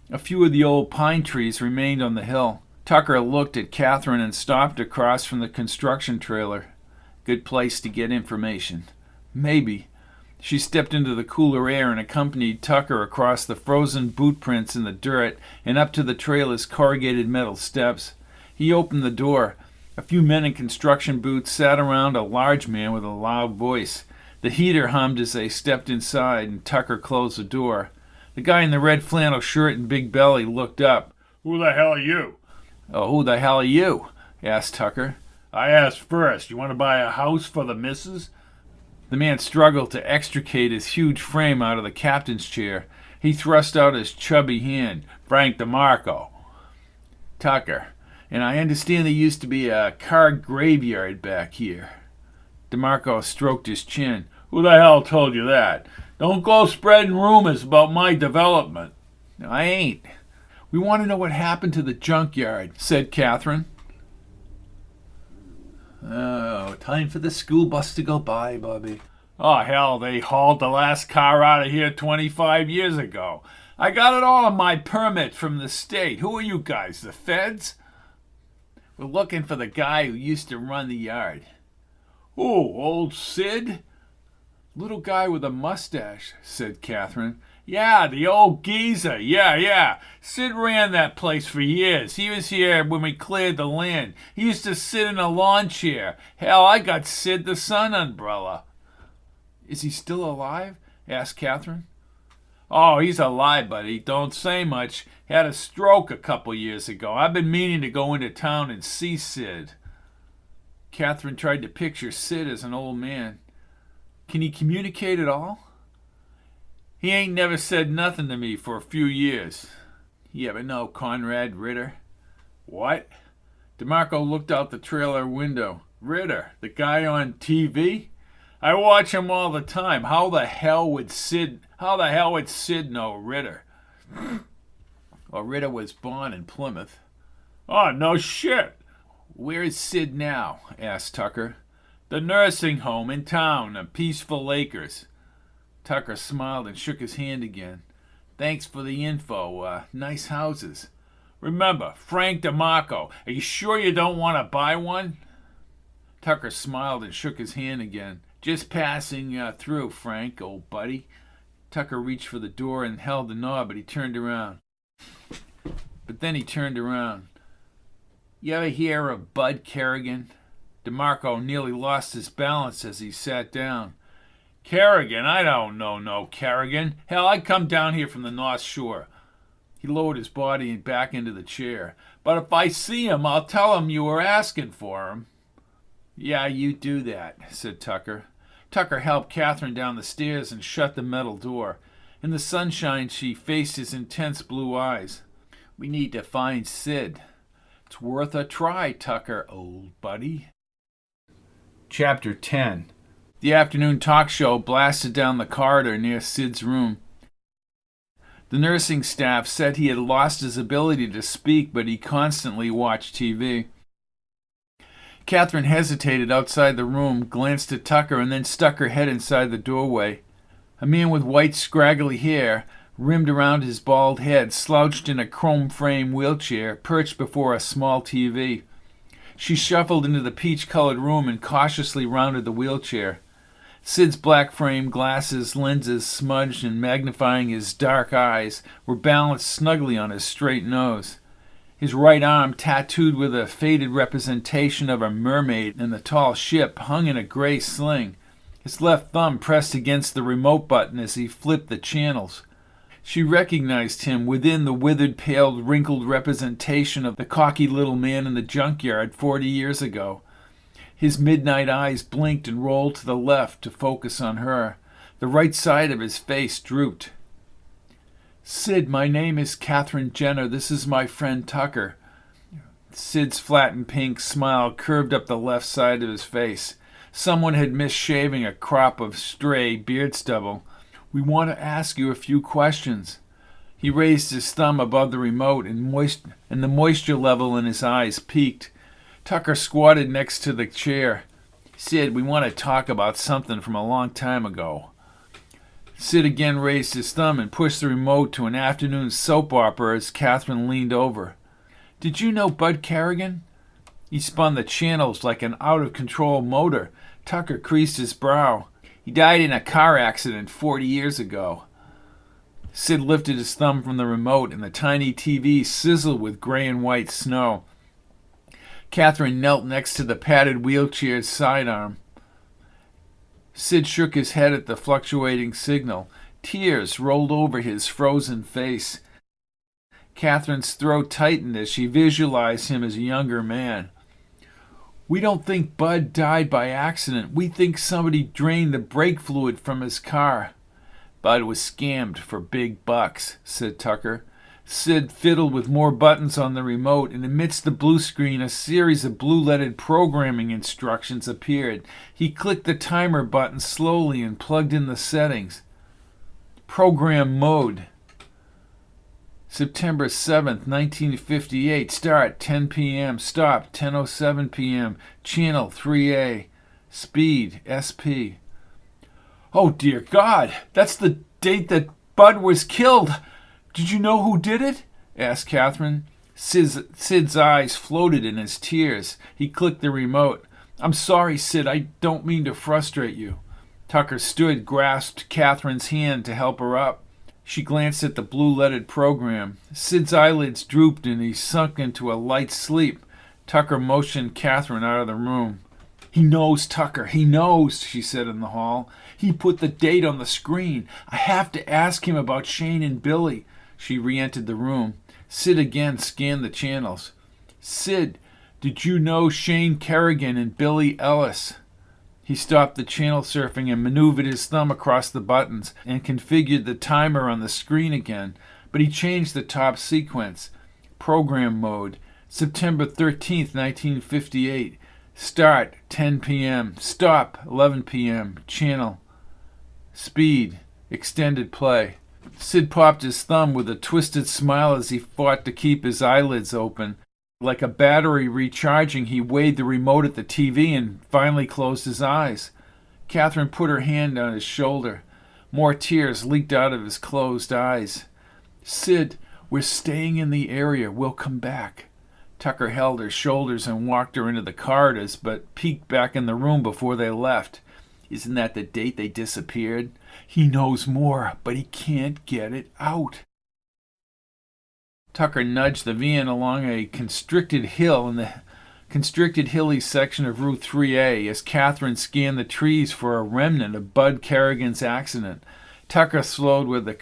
A few of the old pine trees remained on the hill. Tucker looked at Kathryn and stopped across from the construction trailer. Good place to get information. Maybe. She stepped into the cooler air and accompanied Tucker across the frozen boot prints in the dirt and up to the trailer's corrugated metal steps. He opened the door. A few men in construction boots sat around a large man with a loud voice. The heater hummed as they stepped inside, and Tucker closed the door. The guy in the red flannel shirt and big belly looked up. Who the hell are you? Oh, who the hell are you? Asked Tucker. I asked first. You want to buy a house for the missus? The man struggled to extricate his huge frame out of the captain's chair. He thrust out his chubby hand. Frank DeMarco. Tucker, and I understand there used to be a car graveyard back here. DeMarco stroked his chin. Who the hell told you that? Don't go spreading rumors about my development. No, I ain't. We want to know what happened to the junkyard, said Kathryn. Oh, time for the school bus to go by, Bobby. Oh, hell, they hauled the last car out of here 25 years ago. I got it all on my permit from the state. Who are you guys, the feds? We're looking for the guy who used to run the yard. Who, old Sid? Little guy with a mustache, said Kathryn. Yeah, the old geezer. Yeah. Sid ran that place for years. He was here when we cleared the land. He used to sit in a lawn chair. Hell, I got Sid the sun umbrella. Is he still alive? Asked Kathryn. Oh, he's alive, but he don't say much. Had a stroke a couple years ago. I've been meaning to go into town and see Sid. Kathryn tried to picture Sid as an old man. Can he communicate at all? He ain't never said nothing to me for a few years. You ever know Conrad Ridder? What? DeMarco looked out the trailer window. Ridder, the guy on TV? I watch him all the time. How the hell would Sid know Ridder? Well, Ridder was born in Plymouth. Oh, no shit. Where is Sid now? Asked Tucker. The nursing home in town, Peaceful Acres. Tucker smiled and shook his hand again. Thanks for the info. Nice houses. Remember, Frank DeMarco. Are you sure you don't want to buy one? Tucker smiled and shook his hand again. Just passing through, Frank, old buddy. Tucker reached for the door and held the knob, but then he turned around. You ever hear of Bud Kerrigan? DeMarco nearly lost his balance as he sat down. Kerrigan? I don't know no Kerrigan. Hell, I come down here from the North Shore. He lowered his body back into the chair. But if I see him, I'll tell him you were asking for him. Yeah, you do that, said Tucker. Tucker helped Kathryn down the stairs and shut the metal door. In the sunshine, she faced his intense blue eyes. We need to find Sid. It's worth a try, Tucker, old buddy. Chapter 10. The afternoon talk show blasted down the corridor near Sid's room. The nursing staff said he had lost his ability to speak, but he constantly watched TV. Kathryn hesitated outside the room, glanced at Tucker, and then stuck her head inside the doorway. A man with white, scraggly hair, rimmed around his bald head, slouched in a chrome-frame wheelchair, perched before a small TV. She shuffled into the peach-colored room and cautiously rounded the wheelchair. Sid's black-frame glasses, lenses smudged and magnifying his dark eyes, were balanced snugly on his straight nose. His right arm, tattooed with a faded representation of a mermaid and the tall ship, hung in a gray sling. His left thumb pressed against the remote button as he flipped the channels. She recognized him within the withered, pale, wrinkled representation of the cocky little man in the junkyard 40 years ago. His midnight eyes blinked and rolled to the left to focus on her. The right side of his face drooped. Sid, my name is Kathryn Jenner. This is my friend Tucker. Sid's flattened pink smile curved up the left side of his face. Someone had missed shaving a crop of stray beard stubble. We want to ask you a few questions. He raised his thumb above the remote, and the moisture level in his eyes peaked. Tucker squatted next to the chair. Sid, we want to talk about something from a long time ago. Sid again raised his thumb and pushed the remote to an afternoon soap opera as Kathryn leaned over. Did you know Bud Kerrigan? He spun the channels like an out-of-control motor. Tucker creased his brow. He died in a car accident 40 years ago. Sid lifted his thumb from the remote, and the tiny TV sizzled with gray and white snow. Kathryn knelt next to the padded wheelchair's sidearm. Sid shook his head at the fluctuating signal. Tears rolled over his frozen face. Kathryn's throat tightened as she visualized him as a younger man. We don't think Bud died by accident. We think somebody drained the brake fluid from his car. Bud was scammed for big bucks, said Tucker. Sid fiddled with more buttons on the remote, and amidst the blue screen a series of blue-leaded programming instructions appeared. He clicked the timer button slowly and plugged in the settings. Program mode. September 7th, 1958. Start, 10 p.m. Stop, 10:07 p.m. Channel 3A. Speed, SP. Oh, dear God, that's the date that Bud was killed. Did you know who did it? Asked Kathryn. Sid's eyes floated in his tears. He clicked the remote. I'm sorry, Sid. I don't mean to frustrate you. Tucker stood, grasped Kathryn's hand to help her up. She glanced at the blue-leaded program. Sid's eyelids drooped and he sunk into a light sleep. Tucker motioned Kathryn out of the room. He knows, Tucker. He knows, she said in the hall. He put the date on the screen. I have to ask him about Shane and Billy. She re-entered the room. Sid again scanned the channels. Sid, did you know Shane Kerrigan and Billy Ellis? He stopped the channel surfing and maneuvered his thumb across the buttons and configured the timer on the screen again, but he changed the top sequence. Program mode, September 13th, 1958. Start, 10 p.m. Stop, 11 p.m. Channel. Speed, extended play. Sid popped his thumb with a twisted smile as he fought to keep his eyelids open. Like a battery recharging, he weighed the remote at the TV and finally closed his eyes. Kathryn put her hand on his shoulder. More tears leaked out of his closed eyes. Sid, We're staying in the area. We'll come back. Tucker held her shoulders and walked her into the corridors, but peeked back in the room before they left. Isn't that the date they disappeared? He knows more, but he can't get it out. Tucker nudged the van along a constricted hill in the constricted hilly section of Route 3A as Kathryn scanned the trees for a remnant of Bud Kerrigan's accident. Tucker slowed where the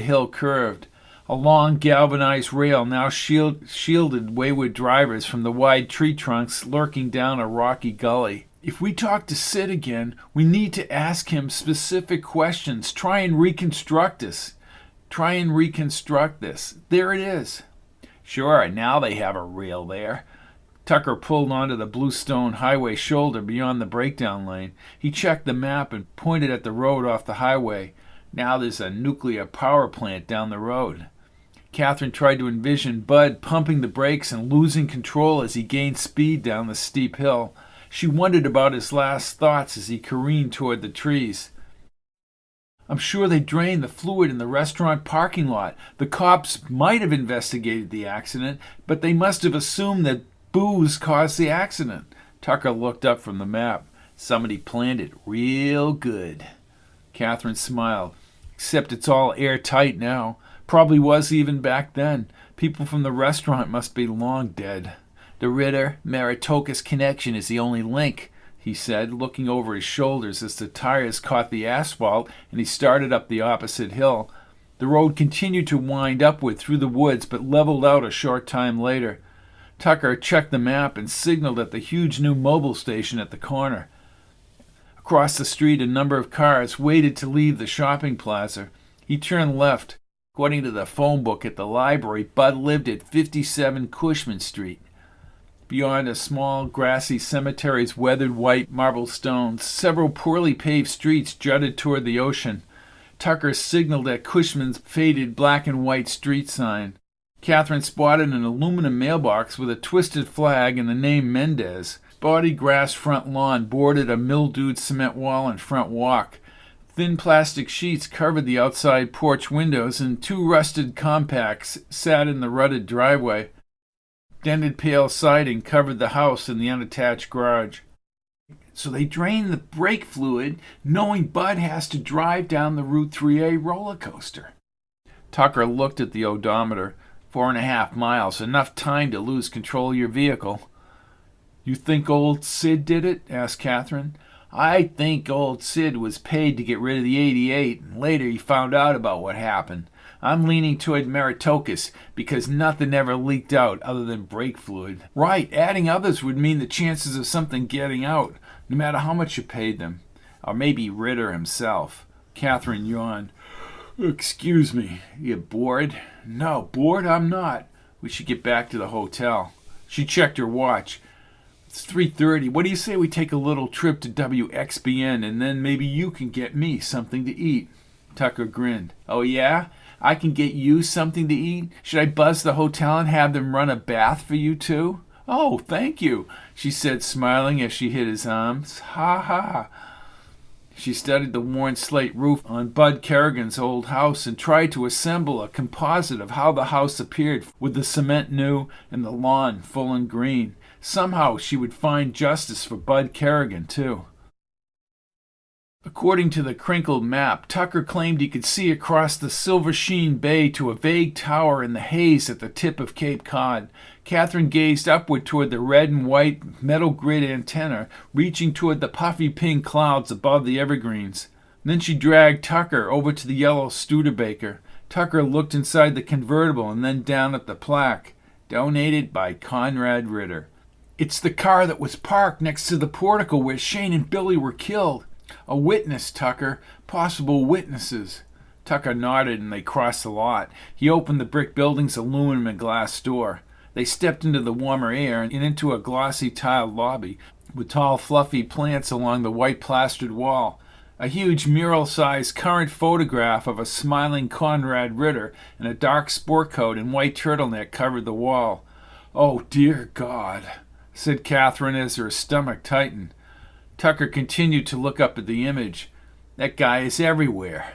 hill curved. A long galvanized rail now shielded wayward drivers from the wide tree trunks lurking down a rocky gully. If we talk to Sid again, we need to ask him specific questions. Try and reconstruct this. There it is. Sure, now they have a rail there. Tucker pulled onto the Bluestone Highway shoulder beyond the breakdown lane. He checked the map and pointed at the road off the highway. Now there's a nuclear power plant down the road. Kathryn tried to envision Bud pumping the brakes and losing control as he gained speed down the steep hill. She wondered about his last thoughts as he careened toward the trees. I'm sure they drained the fluid in the restaurant parking lot. The cops might have investigated the accident, but they must have assumed that booze caused the accident. Tucker looked up from the map. Somebody planned it real good. Kathryn smiled. Except it's all airtight now. Probably was even back then. People from the restaurant must be long dead. The Ridder-Maritocas connection is the only link, he said, looking over his shoulders as the tires caught the asphalt and he started up the opposite hill. The road continued to wind upward through the woods but leveled out a short time later. Tucker checked the map and signaled at the huge new mobile station at the corner. Across the street, a number of cars waited to leave the shopping plaza. He turned left. According to the phone book at the library, Bud lived at 57 Cushman Street. Beyond a small, grassy cemetery's weathered white marble stones, several poorly paved streets jutted toward the ocean. Tucker signaled at Cushman's faded black and white street sign. Kathryn spotted an aluminum mailbox with a twisted flag and the name Mendez. Spotty grass front lawn bordered a mildewed cement wall and front walk. Thin plastic sheets covered the outside porch windows, and two rusted compacts sat in the rutted driveway. Dented pale siding covered the house and the unattached garage. So they drained the brake fluid, knowing Bud has to drive down the Route 3A roller coaster. Tucker looked at the odometer. 4.5 miles, enough time to lose control of your vehicle. You think old Sid did it? Asked Kathryn. I think old Sid was paid to get rid of the 88, and later he found out about what happened. I'm leaning toward Maritocas because nothing ever leaked out other than brake fluid. Right, adding others would mean the chances of something getting out, no matter how much you paid them. Or maybe Ridder himself. Kathryn yawned. Excuse me, you bored? No, bored I'm not. We should get back to the hotel. She checked her watch. It's 3:30. What do you say we take a little trip to WXBN and then maybe you can get me something to eat? Tucker grinned. Oh yeah? I can get you something to eat? Should I buzz the hotel and have them run a bath for you too? Oh, thank you, she said, smiling as she hit his arms. Ha ha. She studied the worn slate roof on Bud Kerrigan's old house and tried to assemble a composite of how the house appeared with the cement new and the lawn full and green. Somehow she would find justice for Bud Kerrigan, too. According to the crinkled map, Tucker claimed he could see across the silver-sheen bay to a vague tower in the haze at the tip of Cape Cod. Kathryn gazed upward toward the red and white metal grid antenna, reaching toward the puffy pink clouds above the evergreens. Then she dragged Tucker over to the yellow Studebaker. Tucker looked inside the convertible and then down at the plaque. Donated by Conrad Ridder. It's the car that was parked next to the portico where Shane and Billy were killed. A witness, Tucker. Possible witnesses. Tucker nodded and they crossed the lot. He opened the brick building's aluminum and glass door. They stepped into the warmer air and into a glossy tiled lobby with tall fluffy plants along the white plastered wall. A huge mural-sized current photograph of a smiling Conrad Ridder in a dark sport coat and white turtleneck covered the wall. Oh, dear God, said Kathryn as her stomach tightened. Tucker continued to look up at the image. That guy is everywhere.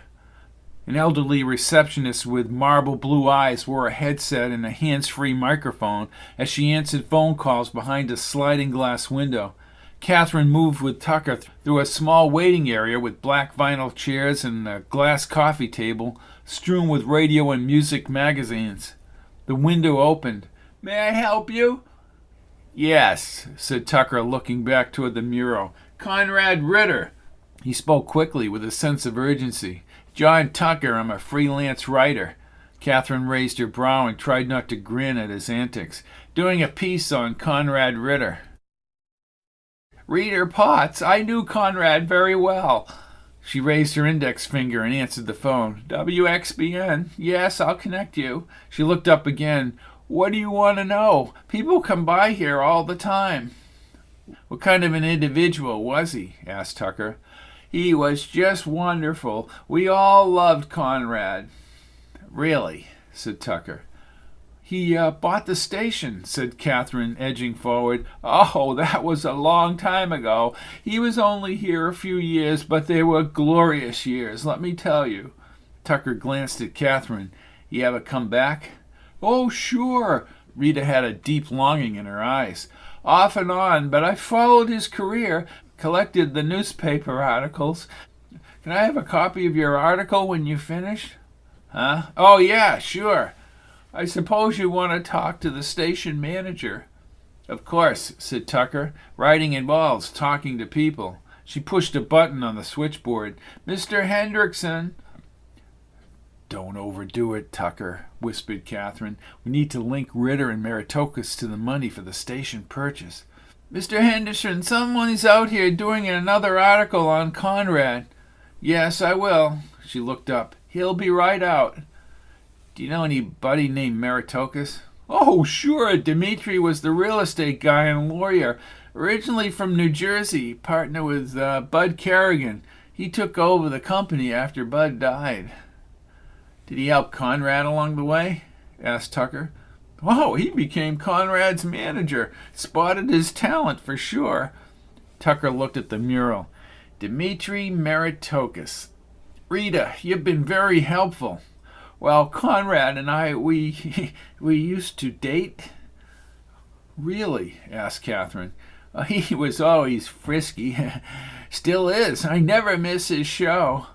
An elderly receptionist with marble blue eyes wore a headset and a hands-free microphone as she answered phone calls behind a sliding glass window. Kathryn moved with Tucker through a small waiting area with black vinyl chairs and a glass coffee table strewn with radio and music magazines. The window opened. "May I help you?" "Yes," said Tucker, looking back toward the mural. "Conrad Ridder." He spoke quickly with a sense of urgency. "John Tucker, I'm a freelance writer." Kathryn raised her brow and tried not to grin at his antics. "Doing a piece on Conrad Ridder." "Reader Potts, I knew Conrad very well." She raised her index finger and answered the phone. "WXBN? Yes, I'll connect you." She looked up again. "What do you want to know? People come by here all the time." "What kind of an individual was he?" asked Tucker. "He was just wonderful. We all loved Conrad." "Really?" said Tucker. "He bought the station," said Kathryn, edging forward. "Oh, that was a long time ago. He was only here a few years, but they were glorious years, let me tell you." Tucker glanced at Kathryn. "He ever come back?" "Oh, sure." Rita had a deep longing in her eyes. "Off and on, but I followed his career, collected the newspaper articles. Can I have a copy of your article when you finish?" "Huh? Oh, yeah, sure. I suppose you want to talk to the station manager." "Of course," said Tucker. "Writing involves talking to people." She pushed a button on the switchboard. "Mr. Hendrickson." "Don't overdo it, Tucker," whispered Kathryn. "We need to link Ridder and Meritokis to the money for the station purchase." "Mr. Henderson, someone's out here doing another article on Conrad." "Yes, I will." She looked up. "He'll be right out." "Do you know anybody named Meritokis?" "Oh, sure. Dimitri was the real estate guy and lawyer. Originally from New Jersey, partner with Bud Kerrigan. He took over the company after Bud died." "Did he help Conrad along the way?" asked Tucker. "Oh, he became Conrad's manager. Spotted his talent for sure." Tucker looked at the mural. "Dimitri Meritokis. Rita, you've been very helpful. Well, Conrad and I, we used to date." "Really?" asked Kathryn. "He was always frisky. Still is. I never miss his show."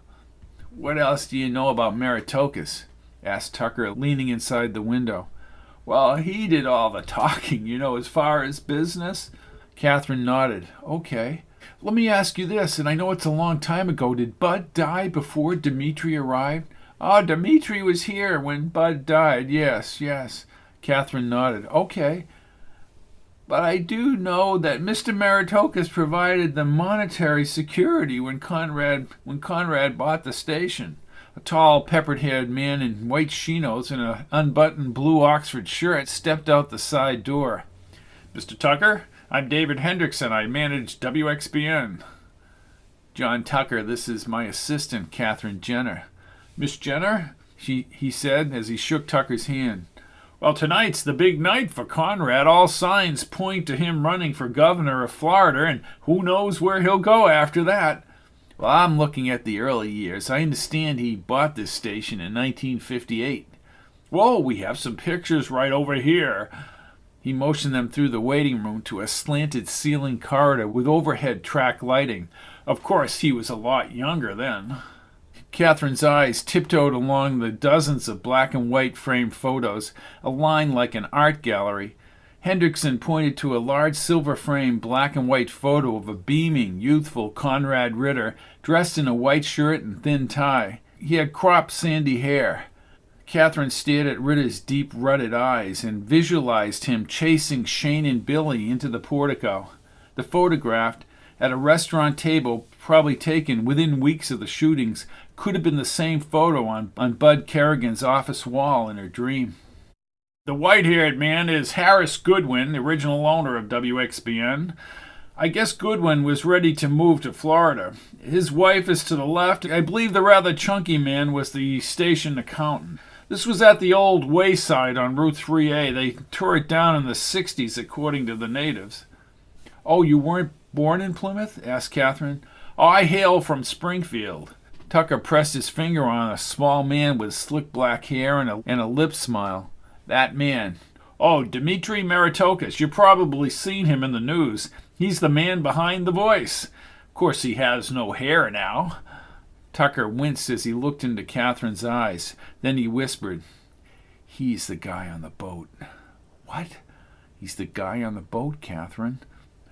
"What else do you know about Meritokis?" asked Tucker, leaning inside the window. "Well, he did all the talking, as far as business." Kathryn nodded. "Okay. Let me ask you this, and I know it's a long time ago. Did Bud die before Dimitri arrived?" "Oh, Dimitri was here when Bud died. Yes. Kathryn nodded. "Okay. But I do know that Mr. Meritokis provided the monetary security when Conrad bought the station." A tall, peppered-haired man in white chinos and an unbuttoned blue Oxford shirt stepped out the side door. "Mr. Tucker, I'm David Hendrickson. I manage WXBN." "John Tucker, this is my assistant, Kathryn Jenner." "Miss Jenner?" he said as he shook Tucker's hand. "Well, tonight's the big night for Conrad. All signs point to him running for governor of Florida, and who knows where he'll go after that." "Well, I'm looking at the early years. I understand he bought this station in 1958. "Whoa, we have some pictures right over here." He motioned them through the waiting room to a slanted ceiling corridor with overhead track lighting. Of course, he was a lot younger then. Kathryn's eyes tiptoed along the dozens of black and white framed photos, aligned like an art gallery. Hendrickson pointed to a large silver-framed black and white photo of a beaming, youthful Conrad Ridder, dressed in a white shirt and thin tie. He had cropped sandy hair. Kathryn stared at Ridder's deep, rutted eyes and visualized him chasing Shane and Billy into the portico. The photograph, at a restaurant table, probably taken within weeks of the shootings, could have been the same photo on Bud Kerrigan's office wall in her dream. "The white-haired man is Harris Goodwin, the original owner of WXBN. I guess Goodwin was ready to move to Florida. His wife is to the left. I believe the rather chunky man was the station accountant. This was at the old wayside on Route 3A. They tore it down in the 60s, according to the natives." "Oh, you weren't born in Plymouth?" asked Kathryn. "Oh, I hail from Springfield." Tucker pressed his finger on a small man with slick black hair and a lip smile. That man. Oh, Dmitri Meritokis. You've probably seen him in the news. He's the man behind the voice. Of course, he has no hair now. Tucker winced as he looked into Kathryn's eyes. Then he whispered, "He's the guy on the boat." "What? He's the guy on the boat, Kathryn?"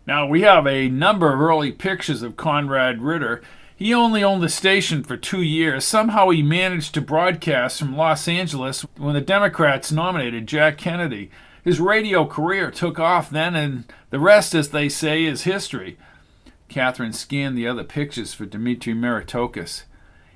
Now, we have a number of early pictures of Conrad Ridder. He only owned the station for 2 years. Somehow he managed to broadcast from Los Angeles when the Democrats nominated Jack Kennedy. His radio career took off then, and the rest, as they say, is history. Kathryn scanned the other pictures for Dmitri Meritokis.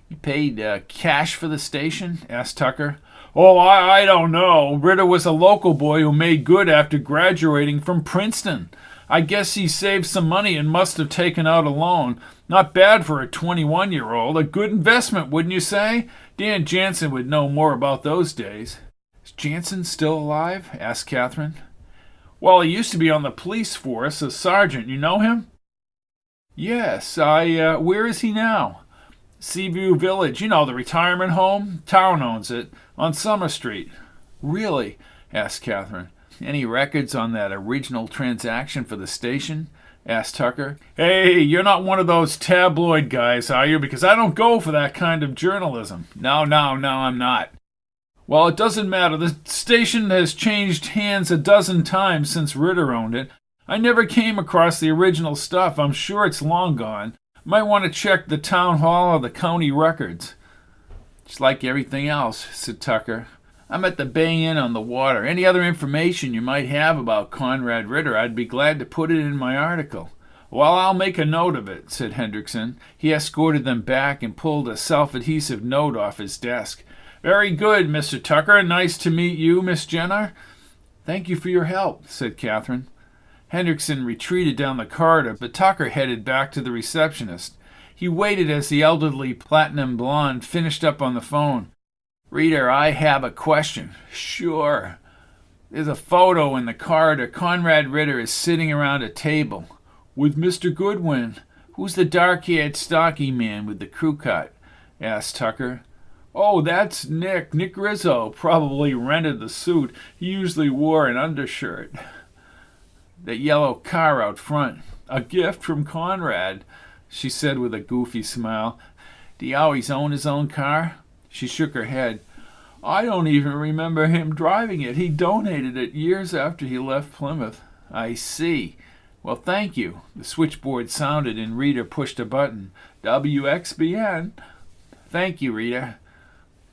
"He paid cash for the station?" asked Tucker. "Oh, I don't know. Ridder was a local boy who made good after graduating from Princeton. I guess he saved some money and must have taken out a loan. Not bad for a 21-year-old. A good investment, wouldn't you say? Dan Jansen would know more about those days." "Is Jansen still alive?" asked Kathryn. "Well, he used to be on the police force, a sergeant. You know him?" "Yes, where is he now?" "Seaview Village, you know, the retirement home. Town owns it, on Summer Street." "Really?" asked Kathryn. "Any records on that original transaction for the station?" asked Tucker. "Hey, you're not one of those tabloid guys, are you? Because I don't go for that kind of journalism." No, I'm not." "Well, it doesn't matter. The station has changed hands a dozen times since Ridder owned it. I never came across the original stuff. I'm sure it's long gone. Might want to check the town hall or the county records." "Just like everything else," said Tucker. "I'm at the Bay Inn on the water. Any other information you might have about Conrad Ridder, I'd be glad to put it in my article." "Well, I'll make a note of it," said Hendrickson. He escorted them back and pulled a self-adhesive note off his desk. "Very good, Mr. Tucker. Nice to meet you, Miss Jenner." "Thank you for your help," said Kathryn. Hendrickson retreated down the corridor, but Tucker headed back to the receptionist. He waited as the elderly platinum blonde finished up on the phone. "Reader, I have a question." "Sure." "There's a photo in the corridor. Conrad Ridder is sitting around a table." "With Mr. Goodwin." "Who's the dark-haired, stocky man with the crew cut?" asked Tucker. "Oh, that's Nick Rizzo. Probably rented the suit. He usually wore an undershirt." "The yellow car out front." "A gift from Conrad," she said with a goofy smile. "Do he always own his own car?" She shook her head. "I don't even remember him driving it. He donated it years after he left Plymouth." "I see. Well, thank you." The switchboard sounded and Rita pushed a button. "WXBN." "Thank you, Rita."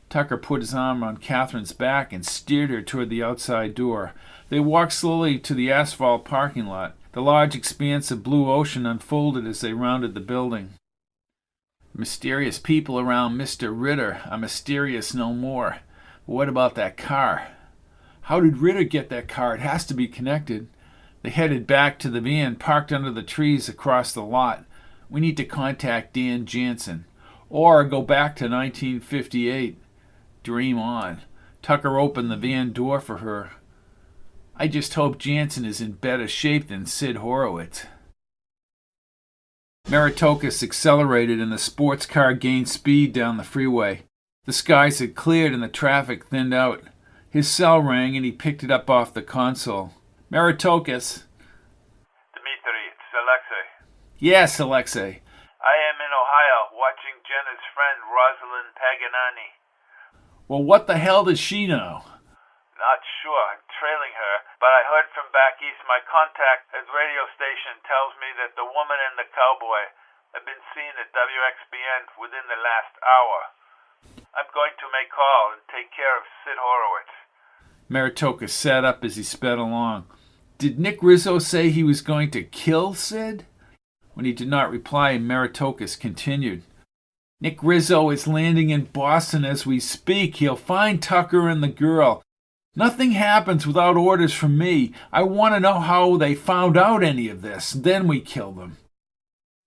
Tucker put his arm on Kathryn's back and steered her toward the outside door. They walked slowly to the asphalt parking lot. The large expanse of blue ocean unfolded as they rounded the building. "Mysterious people around Mr. Ridder are mysterious no more. But what about that car?" "How did Ridder get that car? It has to be connected." They headed back to the van parked under the trees across the lot. "We need to contact Dan Jansen. Or go back to 1958. Dream on." Tucker opened the van door for her. "I just hope Jansen is in better shape than Sid Horowitz." Meritokis accelerated and the sports car gained speed down the freeway. The skies had cleared and the traffic thinned out. His cell rang and he picked it up off the console. "Meritokis." "Dmitri, it's Alexei." "Yes, Alexei." "I am in Ohio, watching Jenna's friend Rosalind Paganini." "Well, what the hell does she know?" "Not sure. I'm trailing her, but I heard from back east my contact at radio station tells me that the woman and the cowboy have been seen at WXBN within the last hour. I'm going to make call and take care of Sid Horowitz." Meritokis sat up as he sped along. "Did Nick Rizzo say he was going to kill Sid?" When he did not reply, Meritokis continued. "Nick Rizzo is landing in Boston as we speak. He'll find Tucker and the girl. Nothing happens without orders from me. I want to know how they found out any of this. Then we kill them."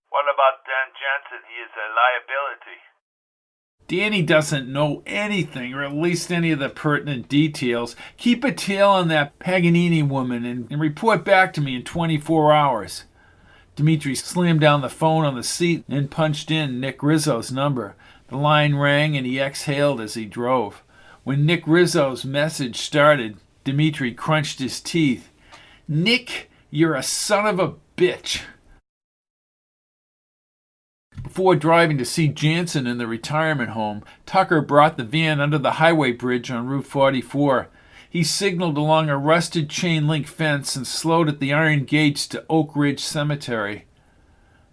"What about Dan Jansen? He is a liability." "Danny doesn't know anything, or at least any of the pertinent details. Keep a tail on that Paganini woman and report back to me in 24 hours. Dmitri slammed down the phone on the seat and punched in Nick Rizzo's number. The line rang and he exhaled as he drove. When Nick Rizzo's message started, Dimitri crunched his teeth. "Nick, you're a son of a bitch." Before driving to see Jansen in the retirement home, Tucker brought the van under the highway bridge on Route 44. He signaled along a rusted chain-link fence and slowed at the iron gates to Oak Ridge Cemetery.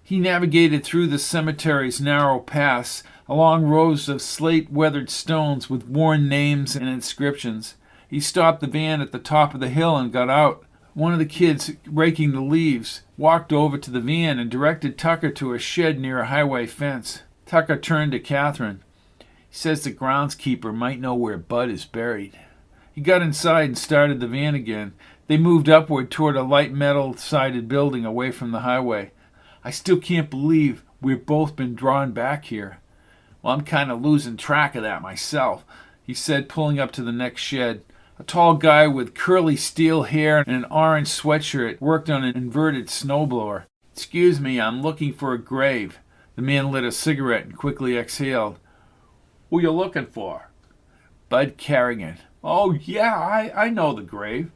He navigated through the cemetery's narrow paths, along rows of slate-weathered stones with worn names and inscriptions. He stopped the van at the top of the hill and got out. One of the kids, raking the leaves, walked over to the van and directed Tucker to a shed near a highway fence. Tucker turned to Kathryn. "He says the groundskeeper might know where Bud is buried." He got inside and started the van again. They moved upward toward a light metal-sided building away from the highway. "I still can't believe we've both been drawn back here." "Well, I'm kind of losing track of that myself," he said, pulling up to the next shed. A tall guy with curly steel hair and an orange sweatshirt worked on an inverted snowblower. "Excuse me, I'm looking for a grave." The man lit a cigarette and quickly exhaled. "Who you looking for?" "Bud Kerrigan." "Oh, yeah, I know the grave."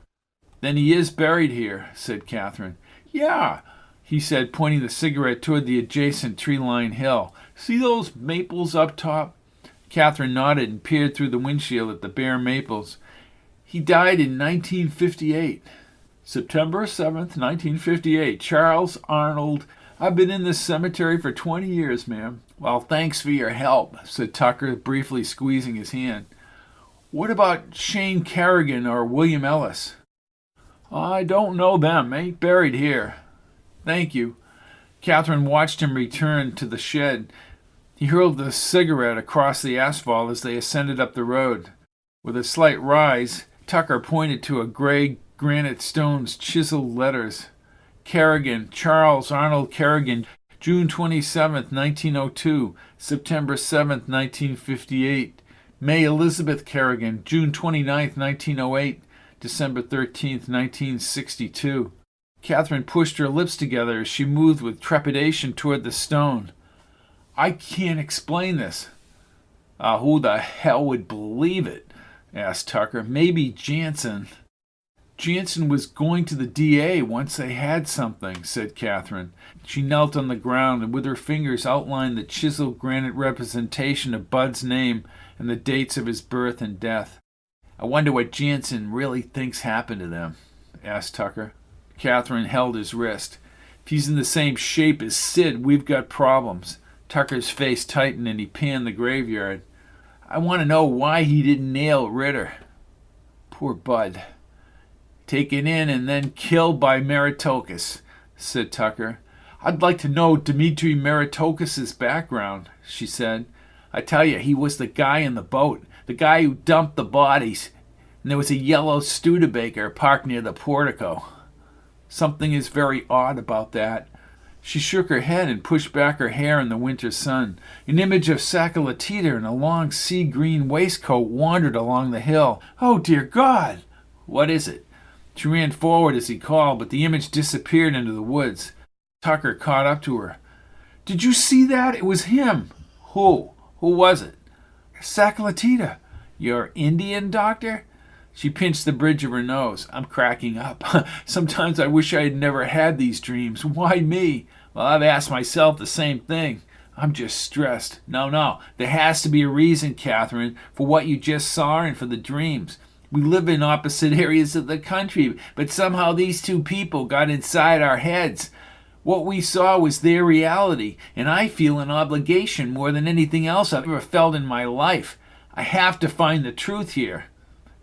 "Then he is buried here," said Kathryn. "Yeah," he said, pointing the cigarette toward the adjacent tree-lined hill. "See those maples up top?" Kathryn nodded and peered through the windshield at the bare maples. "He died in 1958. September 7th, 1958. Charles Arnold. I've been in this cemetery for 20 years, ma'am." "Well, thanks for your help," said Tucker, briefly squeezing his hand. "What about Shane Kerrigan or William Ellis?" "I don't know them. Ain't buried here." "Thank you." Kathryn watched him return to the shed. He hurled the cigarette across the asphalt as they ascended up the road. With a slight rise, Tucker pointed to a gray granite stone's chiseled letters. Kerrigan, Charles Arnold Kerrigan, June 27th, 1902, September 7th, 1958. May Elizabeth Kerrigan, June 29th, 1908, December 13th, 1962. Kathryn pushed her lips together as she moved with trepidation toward the stone. "I can't explain this." Who the hell would believe it?" asked Tucker. "Maybe Jansen." "Jansen was going to the DA once they had something," said Kathryn. She knelt on the ground and with her fingers outlined the chiseled granite representation of Bud's name and the dates of his birth and death. "I wonder what Jansen really thinks happened to them," asked Tucker. Kathryn held his wrist. "If he's in the same shape as Sid, we've got problems." Tucker's face tightened and he panned the graveyard. "I want to know why he didn't nail Ridder." "Poor Bud. Taken in and then killed by Meritokis," said Tucker. "I'd like to know Dmitri Meritokis' background," she said. "I tell you, he was the guy in the boat, the guy who dumped the bodies, and there was a yellow Studebaker parked near the portico. Something is very odd about that." She shook her head and pushed back her hair in the winter sun. An image of Sakalitita in a long sea-green waistcoat wandered along the hill. "Oh, dear God!" "What is it?" She ran forward as he called, but the image disappeared into the woods. Tucker caught up to her. "Did you see that? It was him." "Who? Who was it?" "Sakalitita." "Your Indian doctor?" She pinched the bridge of her nose. "I'm cracking up. Sometimes I wish I had never had these dreams. Why me? Well, I've asked myself the same thing. I'm just stressed. No. There has to be a reason, Kathryn, for what you just saw and for the dreams. We live in opposite areas of the country, but somehow these two people got inside our heads. What we saw was their reality, and I feel an obligation more than anything else I've ever felt in my life. I have to find the truth here."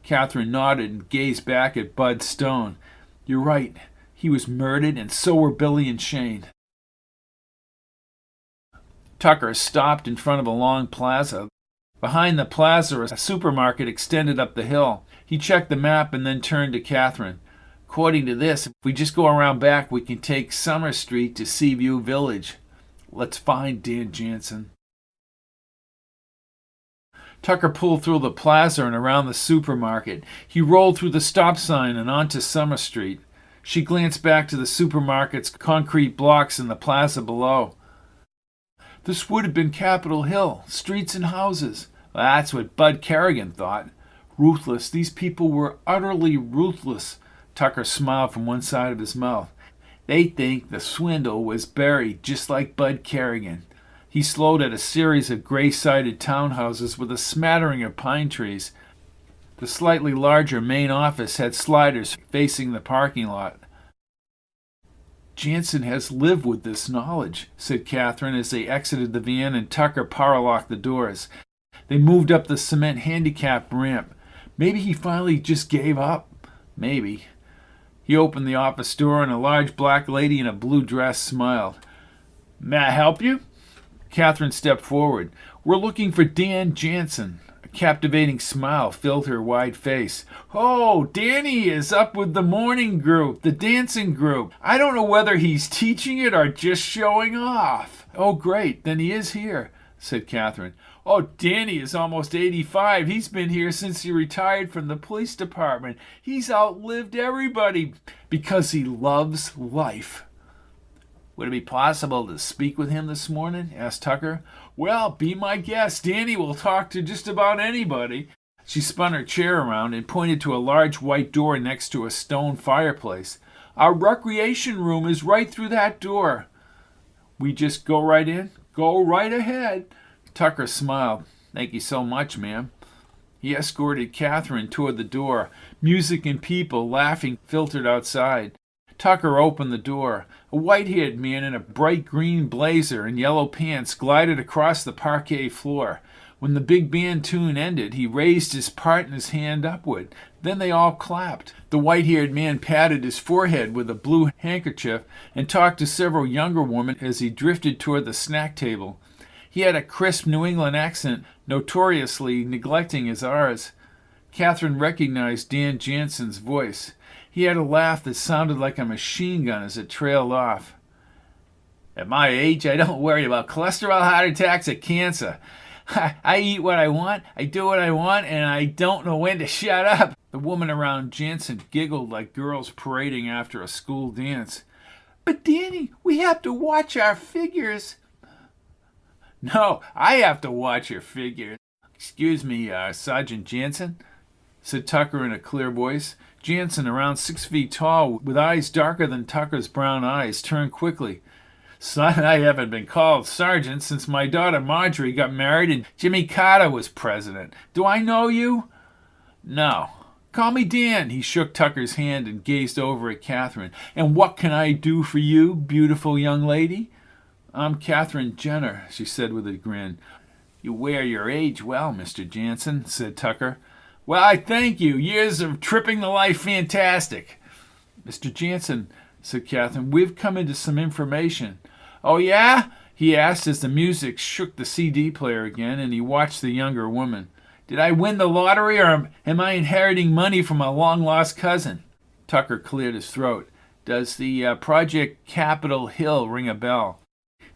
Kathryn nodded and gazed back at Bud Stone. "You're right. He was murdered, and so were Billy and Shane." Tucker stopped in front of a long plaza. Behind the plaza, a supermarket extended up the hill. He checked the map and then turned to Kathryn. "According to this, if we just go around back, we can take Summer Street to Seaview Village. Let's find Dan Jansen." Tucker pulled through the plaza and around the supermarket. He rolled through the stop sign and onto Summer Street. She glanced back to the supermarket's concrete blocks in the plaza below. This would have been Capitol Hill, streets and houses. Well, that's what Bud Kerrigan thought. Ruthless. These people were utterly ruthless. Tucker smiled from one side of his mouth. They think the swindle was buried just like Bud Kerrigan. He slowed at a series of gray-sided townhouses with a smattering of pine trees. The slightly larger main office had sliders facing the parking lot. Jansen has lived with this knowledge, said Kathryn as they exited the van and Tucker power-locked the doors. They moved up the cement handicap ramp. Maybe he finally just gave up. Maybe. He opened the office door and a large black lady in a blue dress smiled. May I help you? Kathryn stepped forward. We're looking for Dan Jansen. A captivating smile filled her wide face. Oh, Danny is up with the morning group, the dancing group. I don't know whether he's teaching it or just showing off. Oh, great. Then he is here, said Kathryn. Oh, Danny is almost 85. He's been here since he retired from the police department. He's outlived everybody because he loves life. Would it be possible to speak with him this morning? Asked Tucker. Well, be my guest. Danny will talk to just about anybody. She spun her chair around and pointed to a large white door next to a stone fireplace. Our recreation room is right through that door. We just go right in? Go right ahead. Tucker smiled. Thank you so much, ma'am. He escorted Kathryn toward the door. Music and people laughing filtered outside. Tucker opened the door. A white-haired man in a bright green blazer and yellow pants glided across the parquet floor. When the big band tune ended, he raised his partner's hand upward. Then they all clapped. The white-haired man patted his forehead with a blue handkerchief and talked to several younger women as he drifted toward the snack table. He had a crisp New England accent, notoriously neglecting his R's. Kathryn recognized Dan Jansen's voice. He had a laugh that sounded like a machine gun as it trailed off. At my age, I don't worry about cholesterol, heart attacks, or cancer. I eat what I want, I do what I want, and I don't know when to shut up. The woman around Jansen giggled like girls parading after a school dance. But Danny, we have to watch our figures. No, I have to watch your figure. Excuse me, Sergeant Jansen, said Tucker in a clear voice. Jansen, around 6 feet tall, with eyes darker than Tucker's brown eyes, turned quickly. Son, I haven't been called sergeant since my daughter Marjorie got married and Jimmy Carter was president. Do I know you? No. Call me Dan. He shook Tucker's hand and gazed over at Kathryn. And what can I do for you, beautiful young lady? I'm Kathryn Jenner, she said with a grin. You wear your age well, Mr. Jansen, said Tucker. Well, I thank you. Years of tripping the life fantastic. Mr. Jansen, said Kathryn, we've come into some information. Oh, yeah? He asked as the music shook the CD player again and he watched the younger woman. Did I win the lottery or am I inheriting money from a long-lost cousin? Tucker cleared his throat. Does the Project Capitol Hill ring a bell?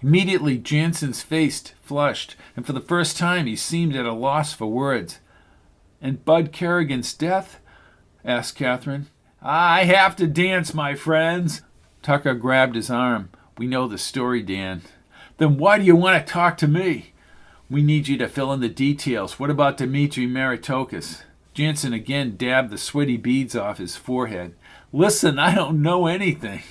Immediately, Jansen's face flushed, and for the first time he seemed at a loss for words. And Bud Kerrigan's death? Asked Kathryn. I have to dance, my friends. Tucker grabbed his arm. We know the story, Dan. Then why do you want to talk to me? We need you to fill in the details. What about Dmitri Meritokis? Jansen again dabbed the sweaty beads off his forehead. Listen, I don't know anything.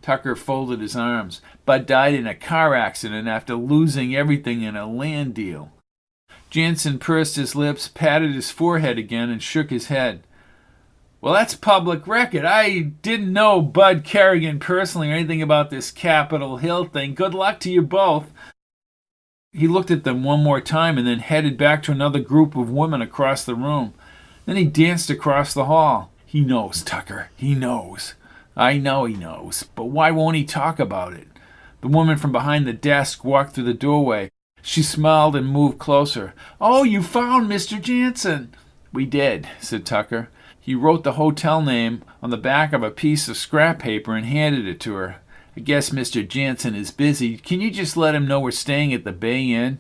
Tucker folded his arms. Bud died in a car accident after losing everything in a land deal. Jansen pursed his lips, patted his forehead again, and shook his head. Well, that's public record. I didn't know Bud Kerrigan personally or anything about this Capitol Hill thing. Good luck to you both. He looked at them one more time and then headed back to another group of women across the room. Then he danced across the hall. He knows, Tucker. He knows. I know he knows. But why won't he talk about it? The woman from behind the desk walked through the doorway. She smiled and moved closer. Oh, you found Mr. Jansen. We did, said Tucker. He wrote the hotel name on the back of a piece of scrap paper and handed it to her. I guess Mr. Jansen is busy. Can you just let him know we're staying at the Bay Inn?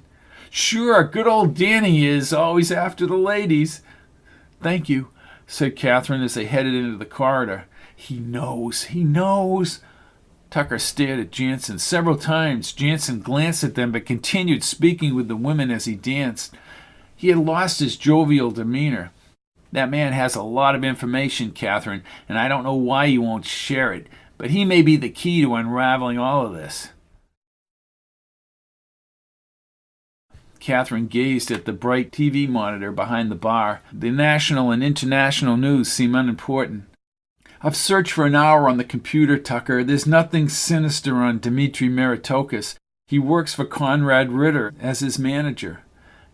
Sure, good old Danny is always after the ladies. Thank you, said Kathryn as they headed into the corridor. He knows. Tucker stared at Jansen. Several times Jansen glanced at them but continued speaking with the women as he danced. He had lost his jovial demeanor. That man has a lot of information, Kathryn, and I don't know why he won't share it, but he may be the key to unraveling all of this. Kathryn gazed at the bright TV monitor behind the bar. The national and international news seemed unimportant. I've searched for an hour on the computer, Tucker. There's nothing sinister on Dmitry Meritokis. He works for Conrad Ridder as his manager.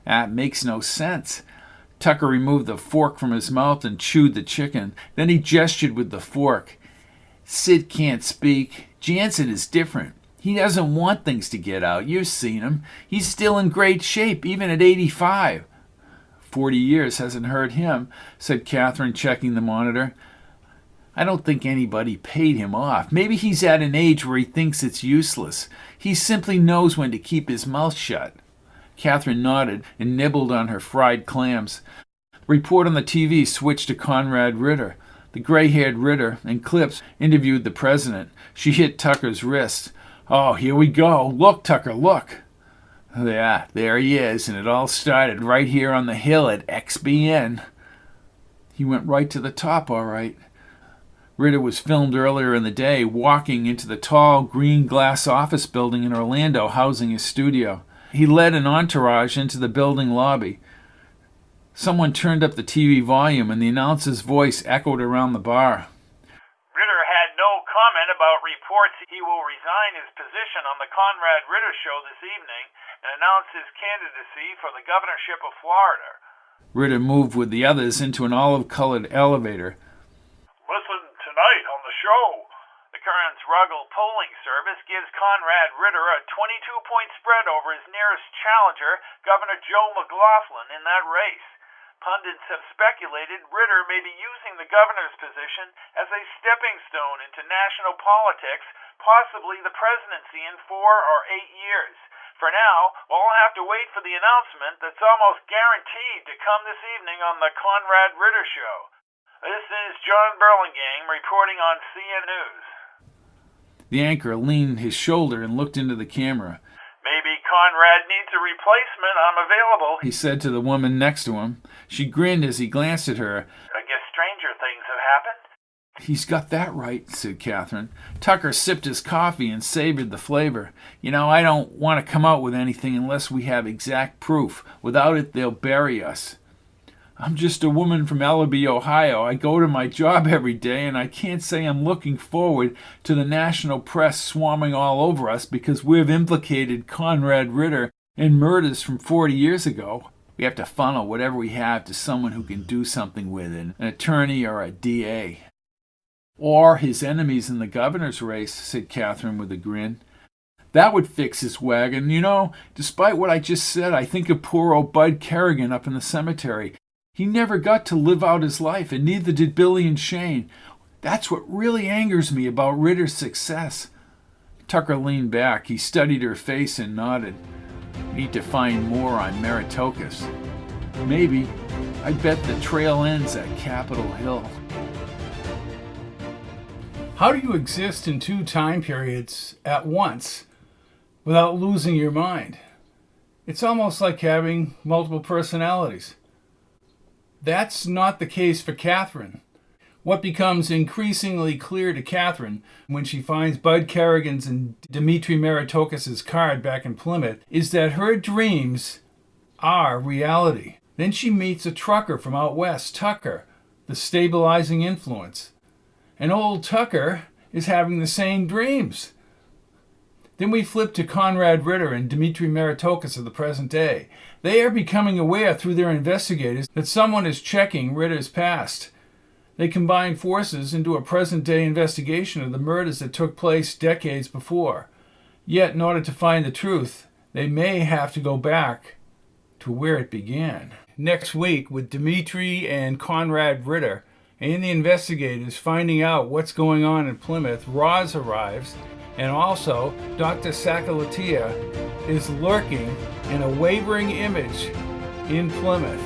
That makes no sense. Tucker removed the fork from his mouth and chewed the chicken. Then he gestured with the fork. Sid can't speak. Jansen is different. He doesn't want things to get out. You've seen him. He's still in great shape, even at 85. 40 years hasn't hurt him, said Kathryn, checking the monitor. I don't think anybody paid him off. Maybe he's at an age where he thinks it's useless. He simply knows when to keep his mouth shut. Kathryn nodded and nibbled on her fried clams. The report on the TV switched to Conrad Ridder. The gray-haired Ridder and Clips interviewed the president. She hit Tucker's wrist. Oh, here we go. Look, Tucker, look. Yeah, there he is, and it all started right here on the hill at XBN. He went right to the top, all right. Ridder was filmed earlier in the day walking into the tall green glass office building in Orlando housing his studio. He led an entourage into the building lobby. Someone turned up the TV volume and the announcer's voice echoed around the bar. Ridder had no comment about reports he will resign his position on the Conrad Ridder show this evening and announce his candidacy for the governorship of Florida. Ridder moved with the others into an olive-colored elevator. Listen tonight on the show. The current Ruggles polling service gives Conrad Ridder a 22-point spread over his nearest challenger, Governor Joe McLaughlin, in that race. Pundits have speculated Ridder may be using the governor's position as a stepping stone into national politics, possibly the presidency in 4 or 8 years. For now, we'll all have to wait for the announcement that's almost guaranteed to come this evening on the Conrad Ridder show. This is John Burlingame reporting on CN News. The anchor leaned his shoulder and looked into the camera. Maybe Conrad needs a replacement. I'm available, he said to the woman next to him. She grinned as he glanced at her. I guess stranger things have happened. He's got that right, said Kathryn. Tucker sipped his coffee and savored the flavor. You know, I don't want to come out with anything unless we have exact proof. Without it, they'll bury us. I'm just a woman from Ellaby, Ohio. I go to my job every day, and I can't say I'm looking forward to the national press swarming all over us because we've implicated Conrad Ridder in murders from 40 years ago. We have to funnel whatever we have to someone who can do something with it, an attorney or a DA. Or his enemies in the governor's race, said Kathryn with a grin. That would fix his wagon. You know, despite what I just said, I think of poor old Bud Kerrigan up in the cemetery. He never got to live out his life, and neither did Billy and Shane. That's what really angers me about Ridder's success. Tucker leaned back. He studied her face and nodded. Need to find more on Meritokis. Maybe. I bet the trail ends at Capitol Hill. How do you exist in 2 time periods at once without losing your mind? It's almost like having multiple personalities. That's not the case for Kathryn. What becomes increasingly clear to Kathryn when she finds Bud Kerrigan's and Dmitry Meritokis' card back in Plymouth is that her dreams are reality. Then she meets a trucker from out west, Tucker, the stabilizing influence. And old Tucker is having the same dreams. Then we flip to Conrad Ridder and Dmitry Meritokis of the present day. They are becoming aware through their investigators that someone is checking Ridder's past. They combine forces into a present-day investigation of the murders that took place decades before. Yet, in order to find the truth, they may have to go back to where it began. Next week, with Dmitry and Conrad Ridder and the investigators finding out what's going on in Plymouth, Roz arrives, and also Dr. Sakalatia is lurking in a wavering image in Plymouth.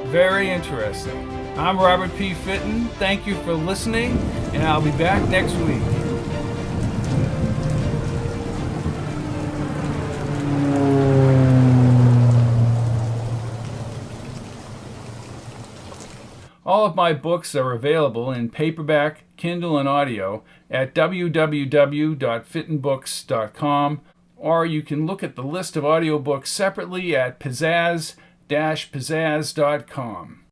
Very interesting. I'm Robert P. Fitton. Thank you for listening, and I'll be back next week. All of my books are available in paperback, Kindle, and audio at www.fittonbooks.com, or you can look at the list of audiobooks separately at pizzazz-pizzazz.com.